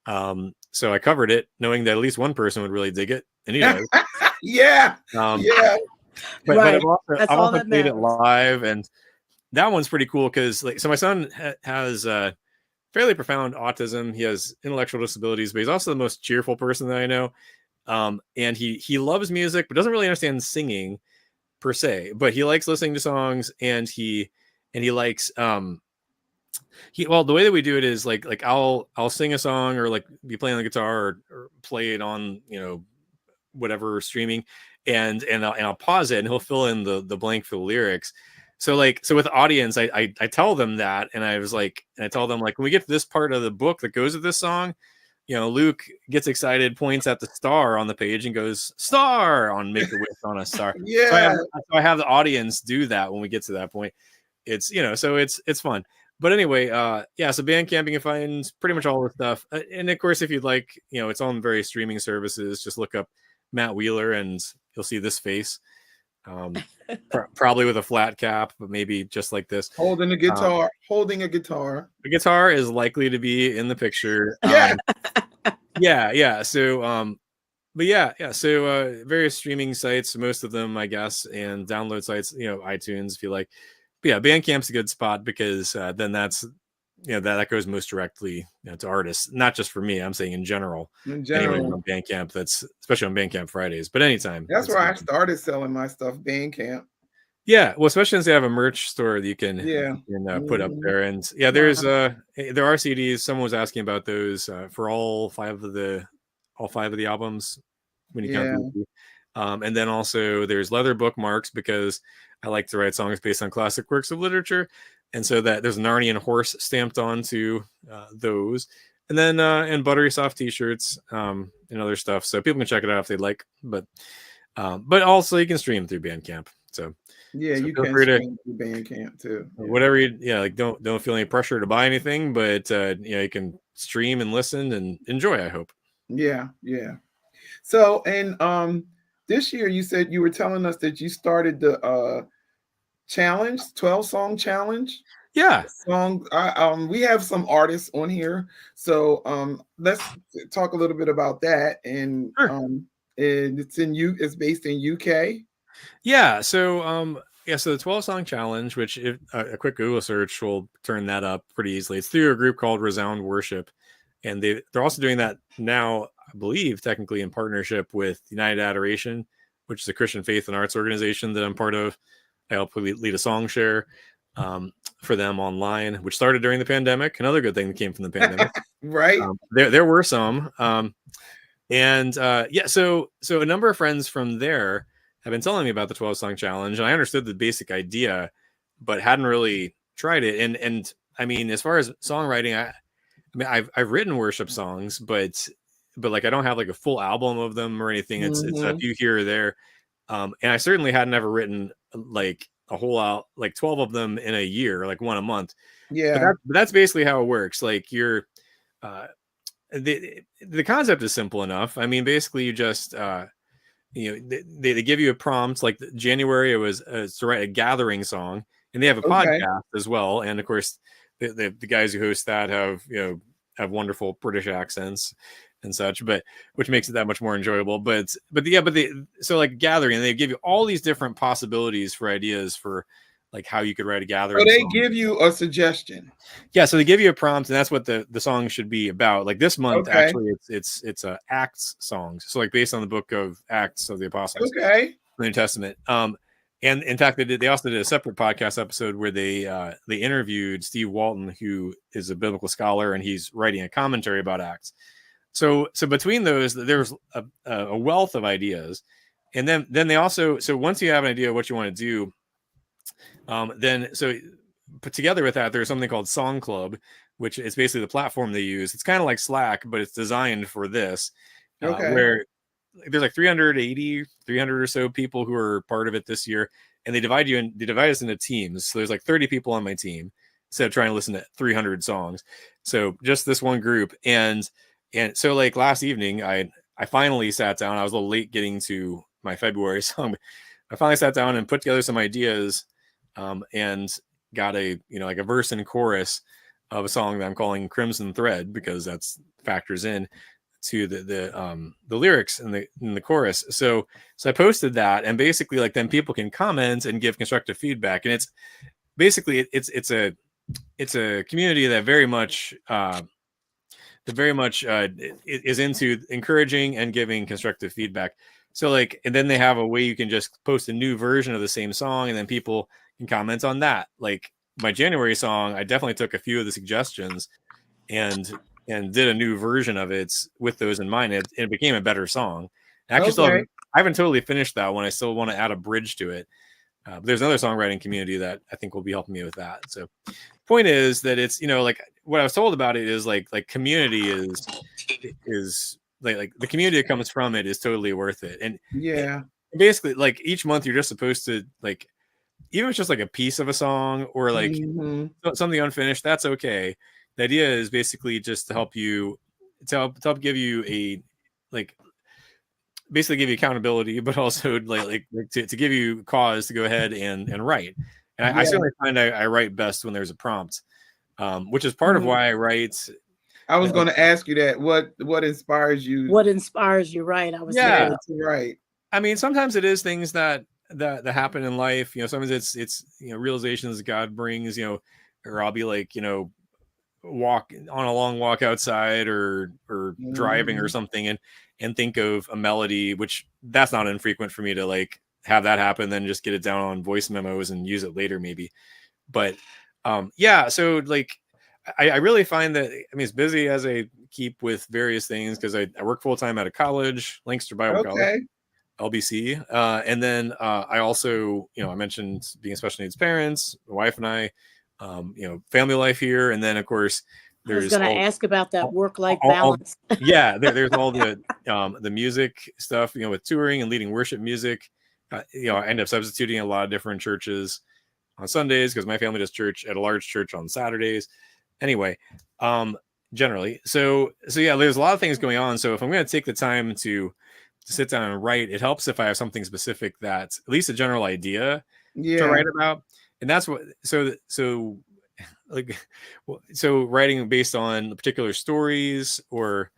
So I covered it, knowing that at least one person would really dig it, and he does. But I've also played it live, and that one's pretty cool because so my son has fairly profound autism. He has intellectual disabilities, but he's also the most cheerful person that I know. And he loves music, but doesn't really understand singing per se. But he likes listening to songs, and he likes the way that we do it is like I'll sing a song or be playing the guitar or play it on whatever streaming, and I'll pause it and he'll fill in the blank for the lyrics. So with the audience, I tell them that, and I tell them when we get to this part of the book that goes with this song, Luke gets excited, points at the star on the page and goes star on Make a Wish on a Star. So I have the audience do that when we get to that point. It's so it's fun. But anyway, so Bandcamp, you can find pretty much all the stuff. And of course, if you'd like, it's on various streaming services. Just look up Matt Wheeler and you'll see this face. Probably with a flat cap, but maybe just like this. Holding a guitar. The guitar is likely to be in the picture. So, various streaming sites, most of them, I guess, and download sites, iTunes if you like. But Bandcamp's a good spot because then that's that goes most directly to artists, not just for me. I'm saying in general. Anyway, on Bandcamp, that's especially on Bandcamp Fridays, but anytime. That's where I started selling my stuff, Bandcamp. Yeah, well, especially since they have a merch store that you can put up there, and there's there are CDs. Someone was asking about those for all five of the albums when you count them. And then also there's leather bookmarks because I like to write songs based on classic works of literature. And so that there's an Narnian horse stamped onto those. and then and buttery soft t-shirts, and other stuff. So people can check it out if they'd like. But also you can stream through Bandcamp. So Yeah, you feel can free to stream through Bandcamp too. Yeah. whatever you, yeah, like don't feel any pressure to buy anything, but you can stream and listen and enjoy, I hope. Yeah, yeah. So, and this year you said you were telling us that you started the challenge, 12-song challenge. Yeah. Song. We have some artists on here, so let's talk a little bit about that. And Sure. it's based in UK. Yeah. So so the 12-song challenge, which if a quick Google search will turn that up pretty easily. It's through a group called Resound Worship, and they're also doing that now, I believe, technically in partnership with United Adoration, which is a Christian faith and arts organization that I'm part of. I help lead a song share for them online, which started during the pandemic. Another good thing that came from the pandemic. Right. There were some. So a number of friends from there have been telling me about the 12-song challenge, and I understood the basic idea, but hadn't really tried it. And I mean, as far as songwriting, I mean, I've written worship songs, but like I don't have like a full album of them or anything. It's a few here or there, and I certainly had never written like a whole out like 12 of them in a year, like one a month. Yeah. But that's basically how it works. Like you're the concept is simple enough. I mean, basically you just they give you a prompt. Like January, it was to write a gathering song, and they have a podcast as well. And of course, the guys who host that have wonderful British accents and such, but which makes it that much more enjoyable. So like gathering, and they give you all these different possibilities for ideas for like how you could write a gathering. So they song. give you a suggestion. Yeah, so they give you a prompt, and that's what the song should be about. Like this month, actually, it's Acts songs. So like based on the book of Acts of the Apostles, the New Testament. And in fact, they also did a separate podcast episode where they interviewed Steve Walton, who is a biblical scholar, and he's writing a commentary about Acts. So between those, there's a wealth of ideas, and then they also, so once you have an idea of what you want to do, then so put together with that, there's something called Song Club, which is basically the platform they use. It's kind of like Slack, but it's designed for this, where there's like 300 or so people who are part of it this year, and they divide us into teams. So there's like 30 people on my team instead of trying to listen to 300 songs. So just this one group, and so like last evening, I finally sat down. I was a little late getting to my February song. I finally sat down and put together some ideas, and got a like a verse and chorus of a song that I'm calling Crimson Thread, because that's factors in to the lyrics in the chorus. So I posted that, and basically like then people can comment and give constructive feedback, and it's basically it's a community that very much is into encouraging and giving constructive feedback. So like, and then they have a way you can just post a new version of the same song, and then people can comment on that. Like my January song, I definitely took a few of the suggestions and did a new version of it with those in mind. It became a better song. Actually, I haven't totally finished that one. I still want to add a bridge to it. But there's another songwriting community that I think will be helping me with that. So point is that it's, like what I was told about it is like community is like the community that comes from it is totally worth it. And basically like each month you're just supposed to like, even if it's just like a piece of a song or like something unfinished, that's okay. The idea is basically just to help you, to help give you a like basically give you accountability, but also like to give you cause to go ahead and write. And I certainly find I write best when there's a prompt, which is part of why I write. I was going to ask you that. What inspires you? What inspires you? Right. I was to write. I mean, sometimes it is things that happen in life. Sometimes it's realizations God brings. Or I'll be like walk on a long walk outside or driving or something and think of a melody, which that's not infrequent for me to like have that happen, then just get it down on voice memos and use it later maybe. But so like I really find that, I mean, as busy as I keep with various things, because I work full time at a college, Lancaster Bible College, LBC, and then I also, I mentioned being special needs parents, my wife and I, family life here, and then of course I was there's going to ask about that work-life all balance. yeah, there's all the music stuff, with touring and leading worship music. I end up substituting a lot of different churches on Sundays because my family does church at a large church on Saturdays. Anyway, generally, so yeah, there's a lot of things going on. So if I'm going to take the time to sit down and write, it helps if I have something specific that's at least a general idea to write about. And that's what, so writing based on particular stories or,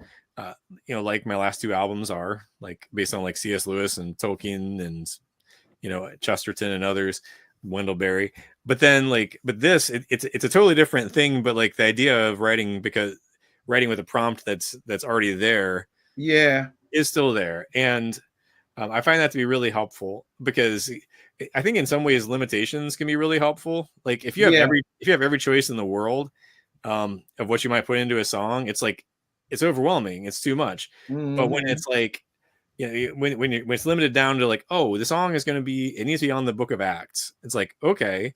like my last two albums are like based on like C.S. Lewis and Tolkien and, Chesterton and others, Wendell Berry. But then it's a totally different thing. But like the idea of writing with a prompt that's already there. Yeah. Is still there. And I find that to be really helpful because I think in some ways limitations can be really helpful. Like if you have every choice in the world of what you might put into a song, it's like it's overwhelming. It's too much. Mm-hmm. But when it's like, when it's limited down to like, oh, the song is going to be, it needs to be on the Book of Acts. It's like, okay,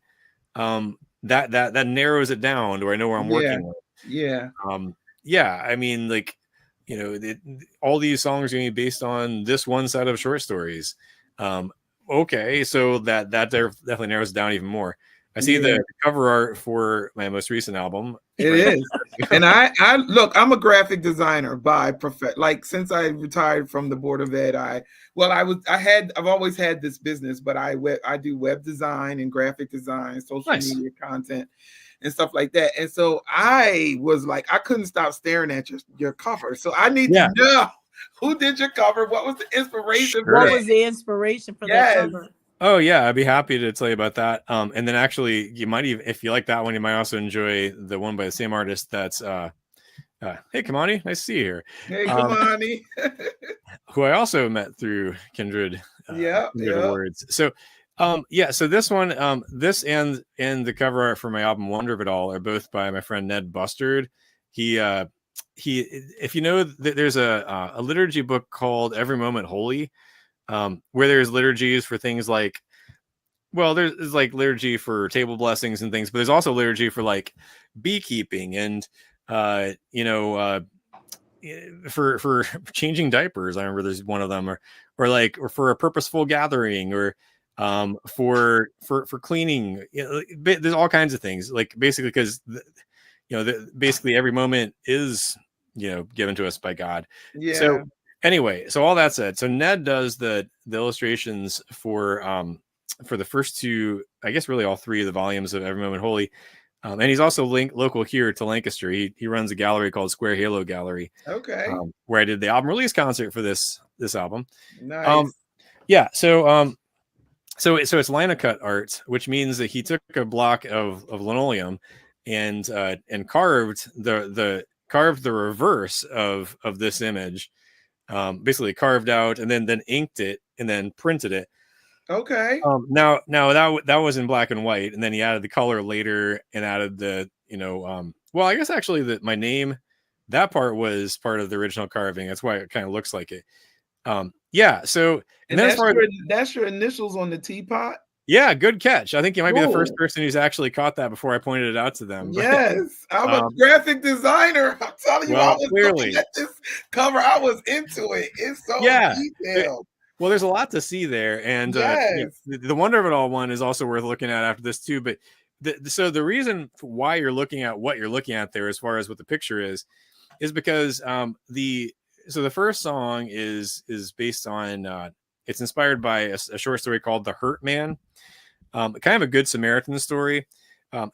that narrows it down to I know where I'm working with. Yeah. I mean, like, all these songs are going to be based on this one set of short stories. Okay, so that definitely narrows it down even more. I see the cover art for my most recent album. It is. And I look, I'm a graphic designer by profession. Like since I retired from the Board of Ed, I've always had this business, but I do web design and graphic design, social media content and stuff like that. And so I was like, I couldn't stop staring at your cover. So I need to know who did your cover? What was the inspiration? Sure. What was the inspiration for that cover? Oh yeah, I'd be happy to tell you about that. And then actually, you might even, if you like that one, you might also enjoy the one by the same artist. That's hey Kamani, nice to see you here. Hey Kamani, who I also met through Kindred. Words. So so this one, this and the cover art for my album Wonder of It All are both by my friend Ned Bustard. He if you know, there's a liturgy book called Every Moment Holy. Where there's liturgies for things like, well, there's like liturgy for table blessings and things, but there's also liturgy for like beekeeping and, for changing diapers. I remember there's one of them, or for a purposeful gathering, or for cleaning. There's all kinds of things, like basically because basically every moment is given to us by God. Yeah. So anyway, so all that said, so Ned does the illustrations for the first two, I guess really all three of the volumes of Every Moment Holy. And he's also local here to Lancaster. He runs a gallery called Square Halo Gallery. Okay. Where I did the album release concert for this album. Nice. So it's linocut art, which means that he took a block of linoleum and carved the reverse of this image. Basically carved out and then inked it and then printed it. Okay. Now that was in black and white, and then he added the color later and added the well, I guess actually my name, that part was part of the original carving. That's why it kind of looks like it. So and that's your initials on the teapot. Yeah, good catch. I think you might be the first person who's actually caught that before I pointed it out to them. Yes, I'm a graphic designer. I'm telling you, I was looking at this cover. I was into it. It's so detailed. Well, there's a lot to see there, and the Wonder of It All one is also worth looking at after this too. But so the reason why you're looking at what you're looking at there, as far as what the picture is because the first song is based on it's inspired by a short story called The Hurt Man. Kind of a Good Samaritan story.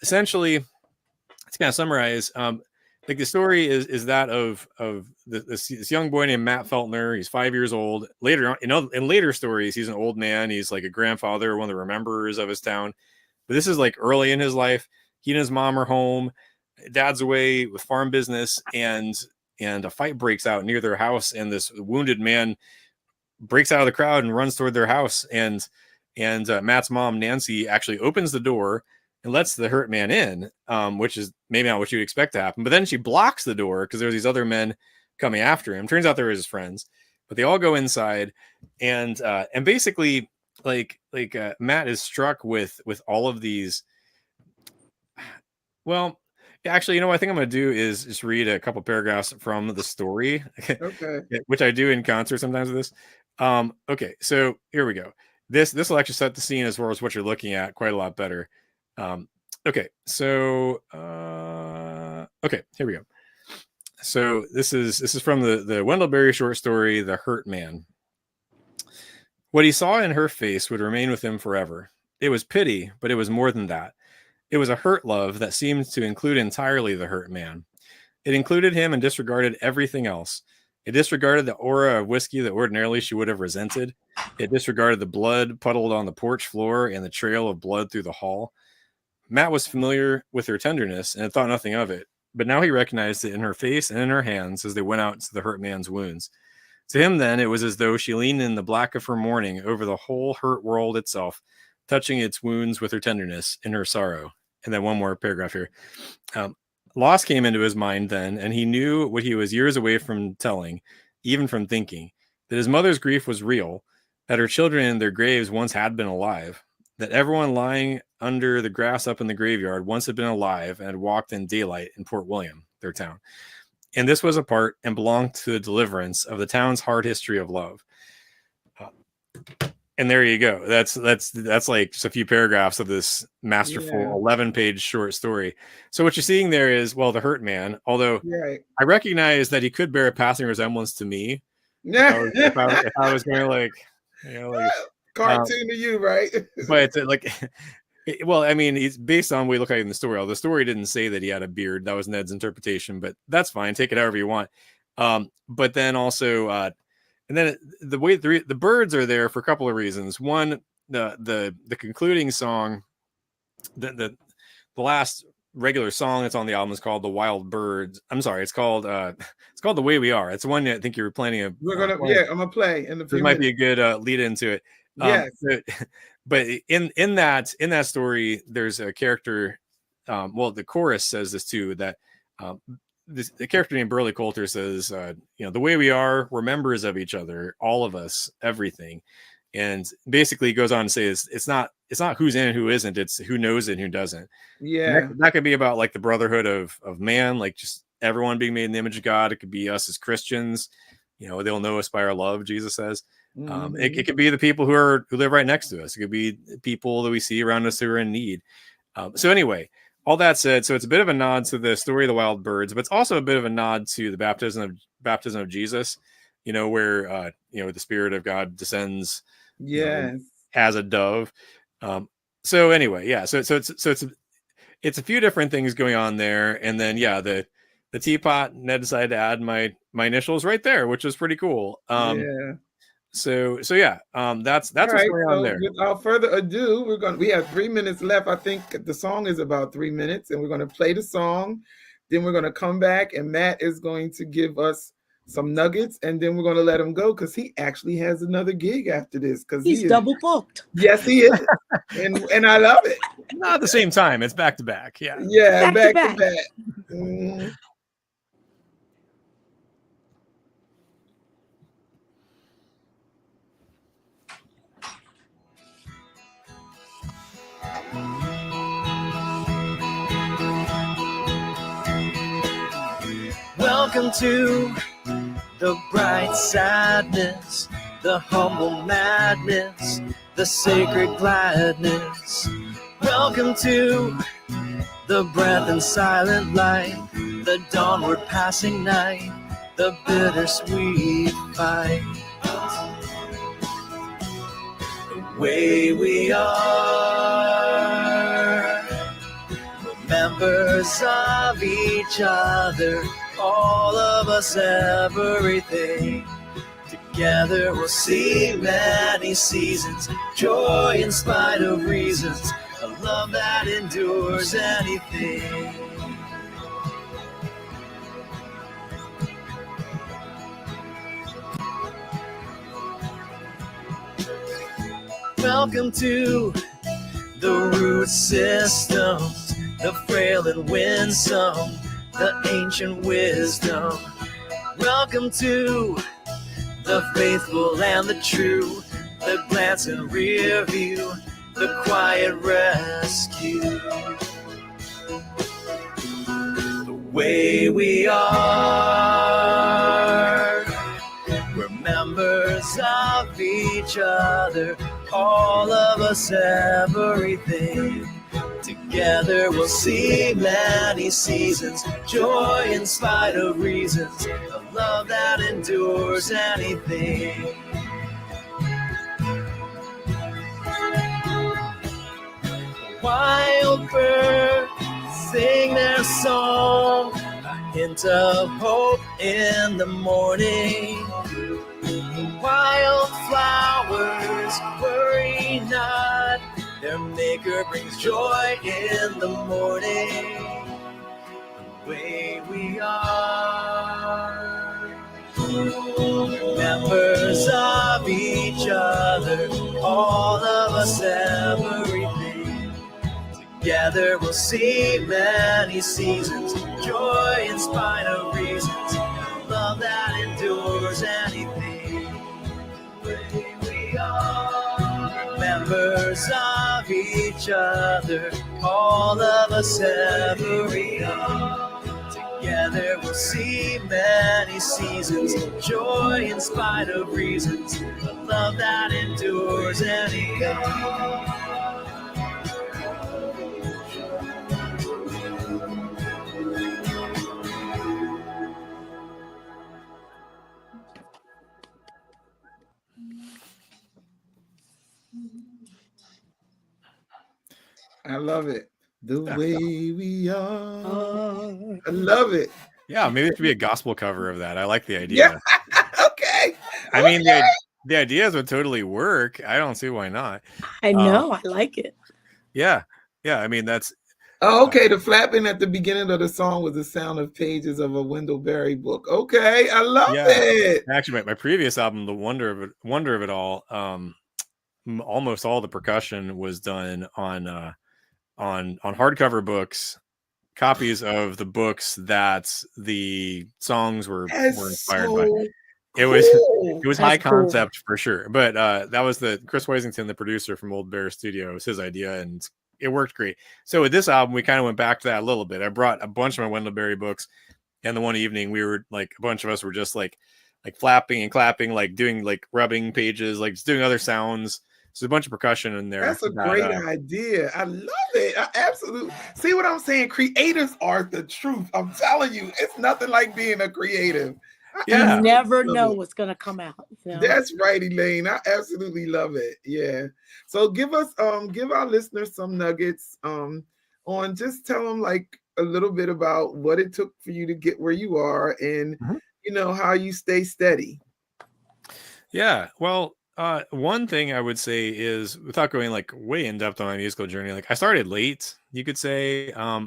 Essentially, to kind of summarize, like the story is that of this young boy named Matt Feltner. He's 5 years old. Later on, in later stories, he's an old man. He's like a grandfather, one of the rememberers of his town. But this is like early in his life. He and his mom are home. Dad's away with farm business, and a fight breaks out near their house. And this wounded man breaks out of the crowd and runs toward their house. And Matt's mom, Nancy, actually opens the door and lets the hurt man in, which is maybe not what you'd expect to happen. But then she blocks the door because there's these other men coming after him. Turns out they're his friends, but they all go inside, and basically, Matt is struck with all of these. Well, Actually, what I think I'm going to do is just read a couple paragraphs from the story, Okay. which I do in concert sometimes with this. Okay, so here we go. This will actually set the scene as far as what you're looking at quite a lot better. Okay, so okay, here we go. So this is from the Wendell Berry short story, The Hurt Man. What he saw in her face would remain with him forever. It was pity, but it was more than that. It was a hurt love that seemed to include entirely the hurt man. It included him and disregarded everything else. It disregarded the aura of whiskey that ordinarily she would have resented. It disregarded the blood puddled on the porch floor and the trail of blood through the hall. Matt was familiar with her tenderness and had thought nothing of it, but now he recognized it in her face and in her hands as they went out to the hurt man's wounds. To him, then, it was as though she leaned in the black of her mourning over the whole hurt world itself, touching its wounds with her tenderness in her sorrow. And then one more paragraph here. Loss came into his mind then, and he knew what he was years away from telling, even from thinking, that his mother's grief was real, that her children in their graves once had been alive, that everyone lying under the grass up in the graveyard once had been alive and had walked in daylight in Port William, their town. And this was a part and belonged to the deliverance of the town's hard history of love. And there you go. That's like just a few paragraphs of this masterful 11-page short story. So what you're seeing there is, well, the hurt man, although I recognize that he could bear a passing resemblance to me. Yeah. If I was going like, cartoon to you, right? But well, I mean, it's based on what we look like in the story. The story didn't say that he had a beard. That was Ned's interpretation, but that's fine. Take it however you want. But then also, and then the way the birds are there for a couple of reasons. One, the concluding song, the last regular song that's on the album is called "The Wild Birds." I'm sorry, it's called "The Way We Are." It's the one that I think you were planning on. I'm gonna play in the. This might be a good lead into it. Yes. But in that story, there's a character. Well, the chorus says this too, that the character named Burley Coulter says, the way we are, we're members of each other, all of us, everything. And basically goes on to say it's not who's in and who isn't, it's who knows it and who doesn't. Yeah. That could be about like the brotherhood of man, like just everyone being made in the image of God. It could be us as Christians. They'll know us by our love, Jesus says. Mm-hmm. It could be the people who live right next to us. It could be people that we see around us who are in need. So anyway, all that said, so it's a bit of a nod to the story of the wild birds, but it's also a bit of a nod to the baptism of Jesus, where the Spirit of God descends, as a dove. So anyway, yeah. So it's a few different things going on there, and then the teapot. Ned decided to add my initials right there, which was pretty cool. So that's what's going on there. Without further ado, we have 3 minutes left. I think the song is about 3 minutes, and we're going to play the song. Then we're going to come back, and Matt is going to give us some nuggets, and then we're going to let him go because he actually has another gig after this. Because he's double booked. Yes, he is, and I love it. Not at the same time; it's back to back. Yeah, back to back. Mm-hmm. Welcome to the bright sadness, the humble madness, the sacred gladness. Welcome to the breath and silent light, the dawnward passing night, the bittersweet fight. The way we are, members of each other, all of us, everything. Together we'll see many seasons, joy in spite of reasons, a love that endures anything. Welcome to the root systems, the frail and winsome, the ancient wisdom. Welcome to the faithful and the true, the glance and rear view, the quiet rescue. way we are. We're members of each other, all of us, everything. Together we'll see many seasons, joy in spite of reasons, a love that endures anything. Wild birds sing their song, a hint of hope in the morning. Wildflowers worry not, their maker brings joy in the morning. The way we are, members of each other, all of us, everything. Together we'll see many seasons, joy in spite of reasons, love that endures anything. The way we are, members of each other, all of us, everything. Together we'll see many seasons, joy in spite of reasons, a love that endures anything. I love it. The way we are. I love it. Yeah, maybe it should be a gospel cover of that. I like the idea. Yeah. Okay. I mean, the ideas would totally work. I don't see why not. I know. I like it. Yeah. Yeah. I mean, that's. Oh, okay. The flapping at the beginning of the song was the sound of pages of a Wendell Berry book. Okay. I love it. Actually, my previous album, The Wonder of It All, almost all the percussion was done on hardcover books, copies of the books that the songs were inspired by. It was high concept for sure, but that was Chris Weisington, the producer from Old Bear Studio, was his idea, and it worked great. So with this album, we kind of went back to that a little bit. I brought a bunch of my Wendell Berry books, and the one evening we were like, a bunch of us were just like flapping and clapping, like doing like rubbing pages, like just doing other sounds. So a bunch of percussion in there. That's a great idea. I love it. I absolutely see what I'm saying. Creatives are the truth. I'm telling you, it's nothing like being a creative. You never know what's going to come out. You know? That's right, Elaine. I absolutely love it. Yeah. So give our listeners some nuggets on just tell them like a little bit about what it took for you to get where you are and you know how you stay steady. Yeah. Well, one thing I would say is, without going like way in depth on my musical journey, like I started late, you could say. I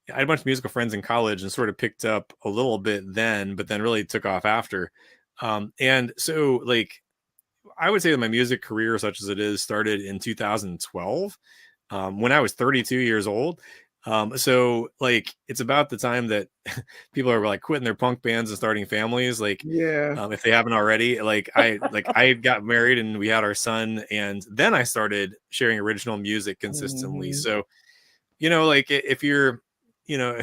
had a bunch of musical friends in college and sort of picked up a little bit then, but then really took off after. And so like, I would say that my music career, such as it is, started in 2012, when I was 32 years old. So like, it's about the time that people are like quitting their punk bands and starting families. Like, if they haven't already, like I got married and we had our son, and then I started sharing original music consistently. So, you know, like if you're, you know,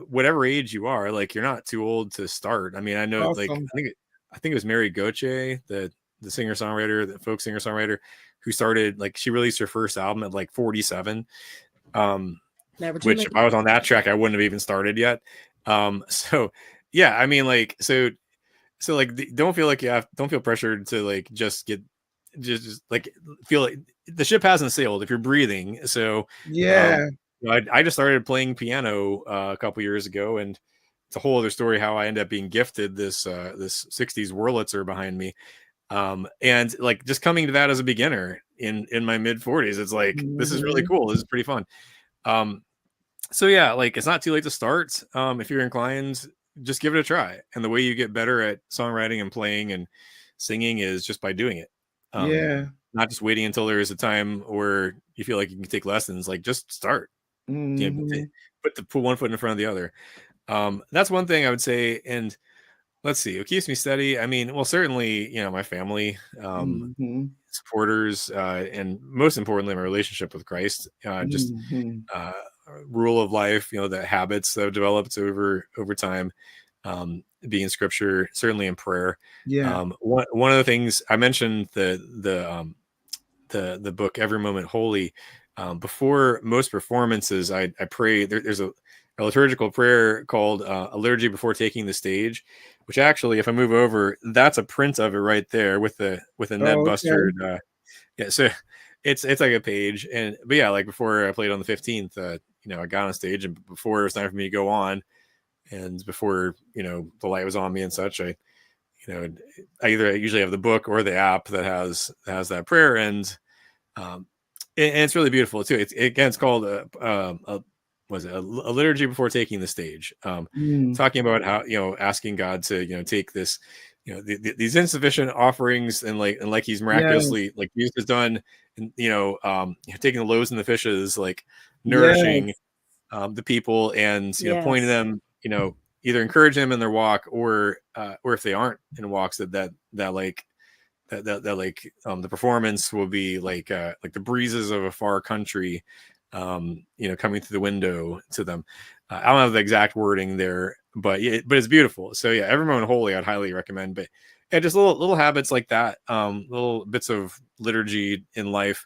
whatever age you are, like you're not too old to start. I mean, I know, like I think it was Mary Gauthier, the singer-songwriter, the folk singer-songwriter, who started, like, she released her first album at like 47. Which if I was on that track, I wouldn't have even started yet. So yeah, I mean, like, so like, don't feel pressured to like just like feel like the ship hasn't sailed if you're breathing. So I just started playing piano a couple years ago, and it's a whole other story how I ended up being gifted this 60s Wurlitzer behind me. And like just coming to that as a beginner in my mid 40s, it's like, this is really cool. This is pretty fun. So yeah, like it's not too late to start. If you're inclined, just give it a try. And the way you get better at songwriting and playing and singing is just by doing it. Not just waiting until there is a time where you feel like you can take lessons. Like, just start. Put one foot in front of the other. That's one thing I would say. And let's see, what keeps me steady? I mean, well, certainly, you know, my family, supporters, and most importantly, my relationship with Christ. rule of life, the habits that have developed over time, be in scripture, certainly in prayer. Yeah. One of the things I mentioned, the book Every Moment Holy. Before most performances, I pray. There's a liturgical prayer called a liturgy before taking the stage, which actually, if I move over, that's a print of it right there with a Ned Bustard. Yeah, so it's like a page, but yeah, like before I played on the 15th, I got on stage, and before it was time for me to go on, and before the light was on me and such, I usually have the book or the app that has that prayer, and it's really beautiful too. It's called a liturgy before taking the stage, talking about how asking God to take this these insufficient offerings, and like he's miraculously, like Jesus has done, and taking the loaves and the fishes, like nourishing the people, and pointing them, either encourage them in their walk, or if they aren't in walks, that the performance will be like the breezes of a far country, coming through the window to them. I don't have the exact wording there, but it's beautiful. So yeah, Every Moment Holy, I'd highly recommend. But yeah, just little habits like that, little bits of liturgy in life.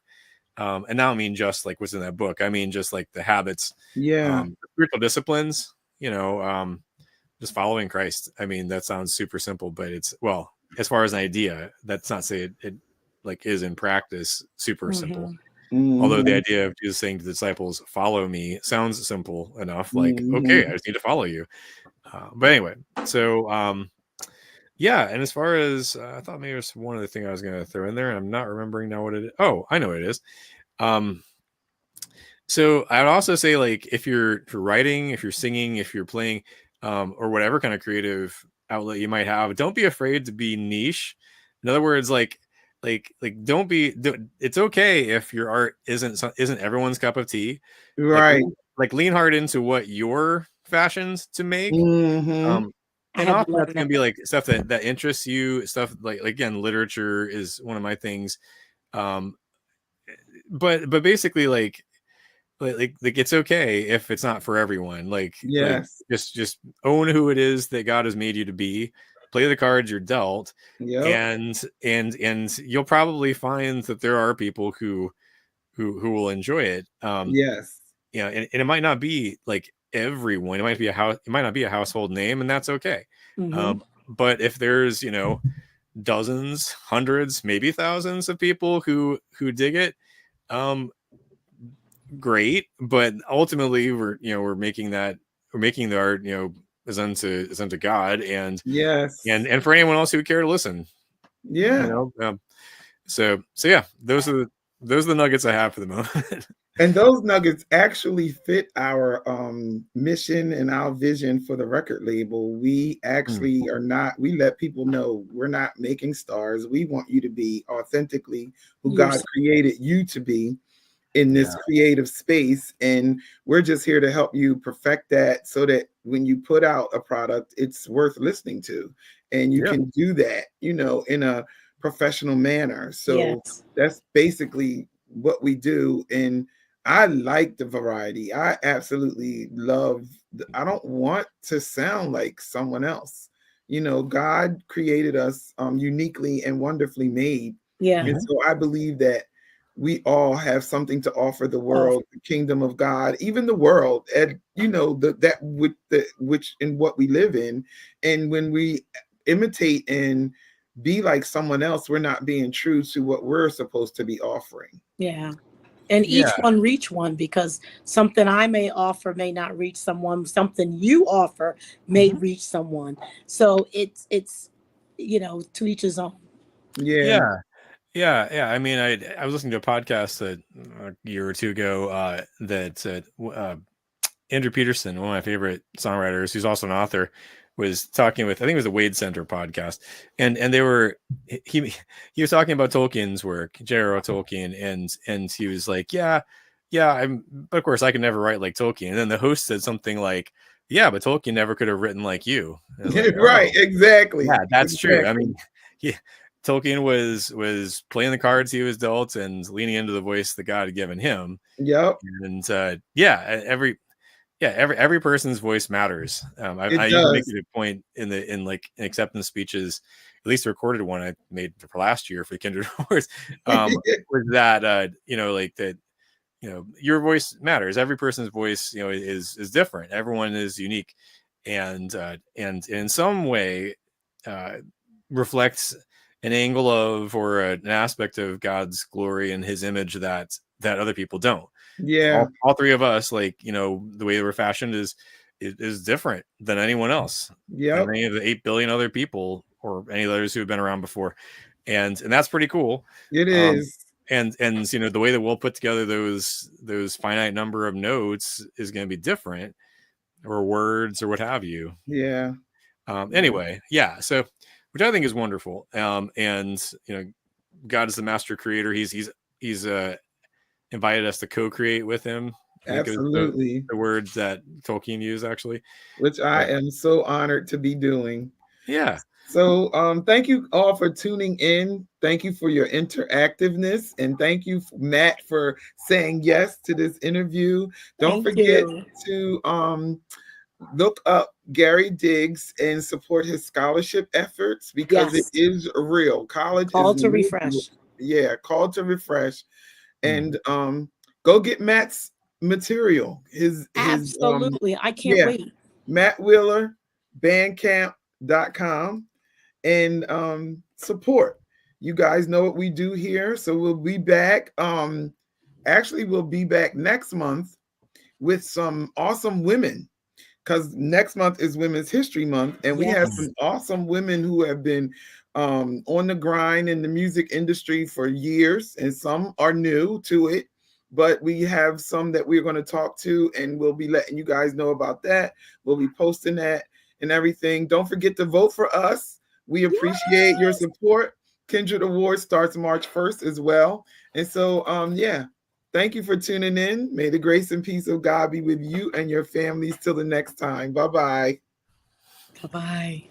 And I don't mean just like what's in that book. I mean just like the habits, spiritual disciplines, just following Christ. I mean, that sounds super simple, but it's, well, as far as an idea, that's not say it like is in practice super simple. Although the idea of Jesus saying to the disciples, "Follow me," sounds simple enough. Like, okay, I just need to follow you. But anyway, so yeah. And as far as I thought, maybe there's one other thing I was going to throw in there, and I'm not remembering now what it is. Oh, I know what it is. So I would also say, like, if you're writing, if you're singing, if you're playing, or whatever kind of creative outlet you might have, don't be afraid to be niche. In other words, don't be. It's okay if your art isn't everyone's cup of tea. Right. Like lean hard into what you're fashioned to make. And often that's gonna be like stuff that interests you. Stuff like again, literature is one of my things. But basically, like it's okay if it's not for everyone. Just own who it is that God has made you to be. Play the cards you're dealt, and you'll probably find that there are people who will enjoy it. And it might not be like everyone. It might not be a household name, and that's okay. But if there's dozens, hundreds, maybe thousands of people who dig it, great. But ultimately, we're making the art is unto God, and and for anyone else who would care to listen. So yeah, those are the nuggets I have for the moment. And those nuggets actually fit our mission and our vision for the record label. We actually we let people know we're not making stars. We want you to be authentically who God created you to be in this creative space, and we're just here to help you perfect that, so that when you put out a product, it's worth listening to, and you can do that in a professional manner. So that's basically what we do. And I like the variety. I absolutely love I don't want to sound like someone else. God created us uniquely and wonderfully made. And so I believe that we all have something to offer the world, the kingdom of God, even the world, and which in what we live in. And when we imitate and be like someone else, we're not being true to what we're supposed to be offering. And each one reach one, because something I may offer may not reach someone. Something you offer may reach someone. So it's to each his own. Yeah. I mean, I was listening to a podcast a year or two ago that Andrew Peterson, one of my favorite songwriters, who's also an author, was talking with, I think it was the Wade Center podcast, and they were he was talking about Tolkien's work, J.R.R. Tolkien, and he was like, but of course I can never write like Tolkien. And then the host said something like, but Tolkien never could have written like you. Like, right, exactly. Yeah, that's true. I mean, Tolkien was playing the cards he was dealt and leaning into the voice that God had given him. Yep. And every person's voice matters. I even make does. it a point in like acceptance speeches, at least the recorded one I made for last year for the Kindred Awards, was that like that, your voice matters. Every person's voice, is different. Everyone is unique, and in some way reflects an angle of or an aspect of God's glory and His image that other people don't. Yeah. All three of us, like, the way we're fashioned is different than anyone else. Yep. Than any of the 8 billion other people or any others who have been around before, and that's pretty cool. It is. And the way that we'll put together those finite number of notes is going to be different, or words or what have you. Yeah. Anyway, yeah. So, which I think is wonderful. And God is the master creator. He's invited us to co-create with him. Absolutely. The words that Tolkien used, actually, which I am so honored to be doing. Yeah. So thank you all for tuning in. Thank you for your interactiveness, and thank you, Matt, for saying yes to this interview. Don't forget to look up Gary Diggs and support his scholarship efforts, because it is real. College Call is to refresh. Yeah, call to refresh. And go get Matt's material. Absolutely. I can't wait. Matt Wheeler, bandcamp.com, and support. You guys know what we do here. So we'll be back. Actually, we'll be back next month with some awesome women, because next month is Women's History Month, and we have some awesome women who have been on the grind in the music industry for years, and some are new to it, but we have some that we're going to talk to, and we'll be letting you guys know about that. We'll be posting that and everything. Don't forget to vote for us. We appreciate your support. Kindred Awards starts March 1st as well. And so, thank you for tuning in. May the grace and peace of God be with you and your families till the next time. Bye-bye. Bye-bye.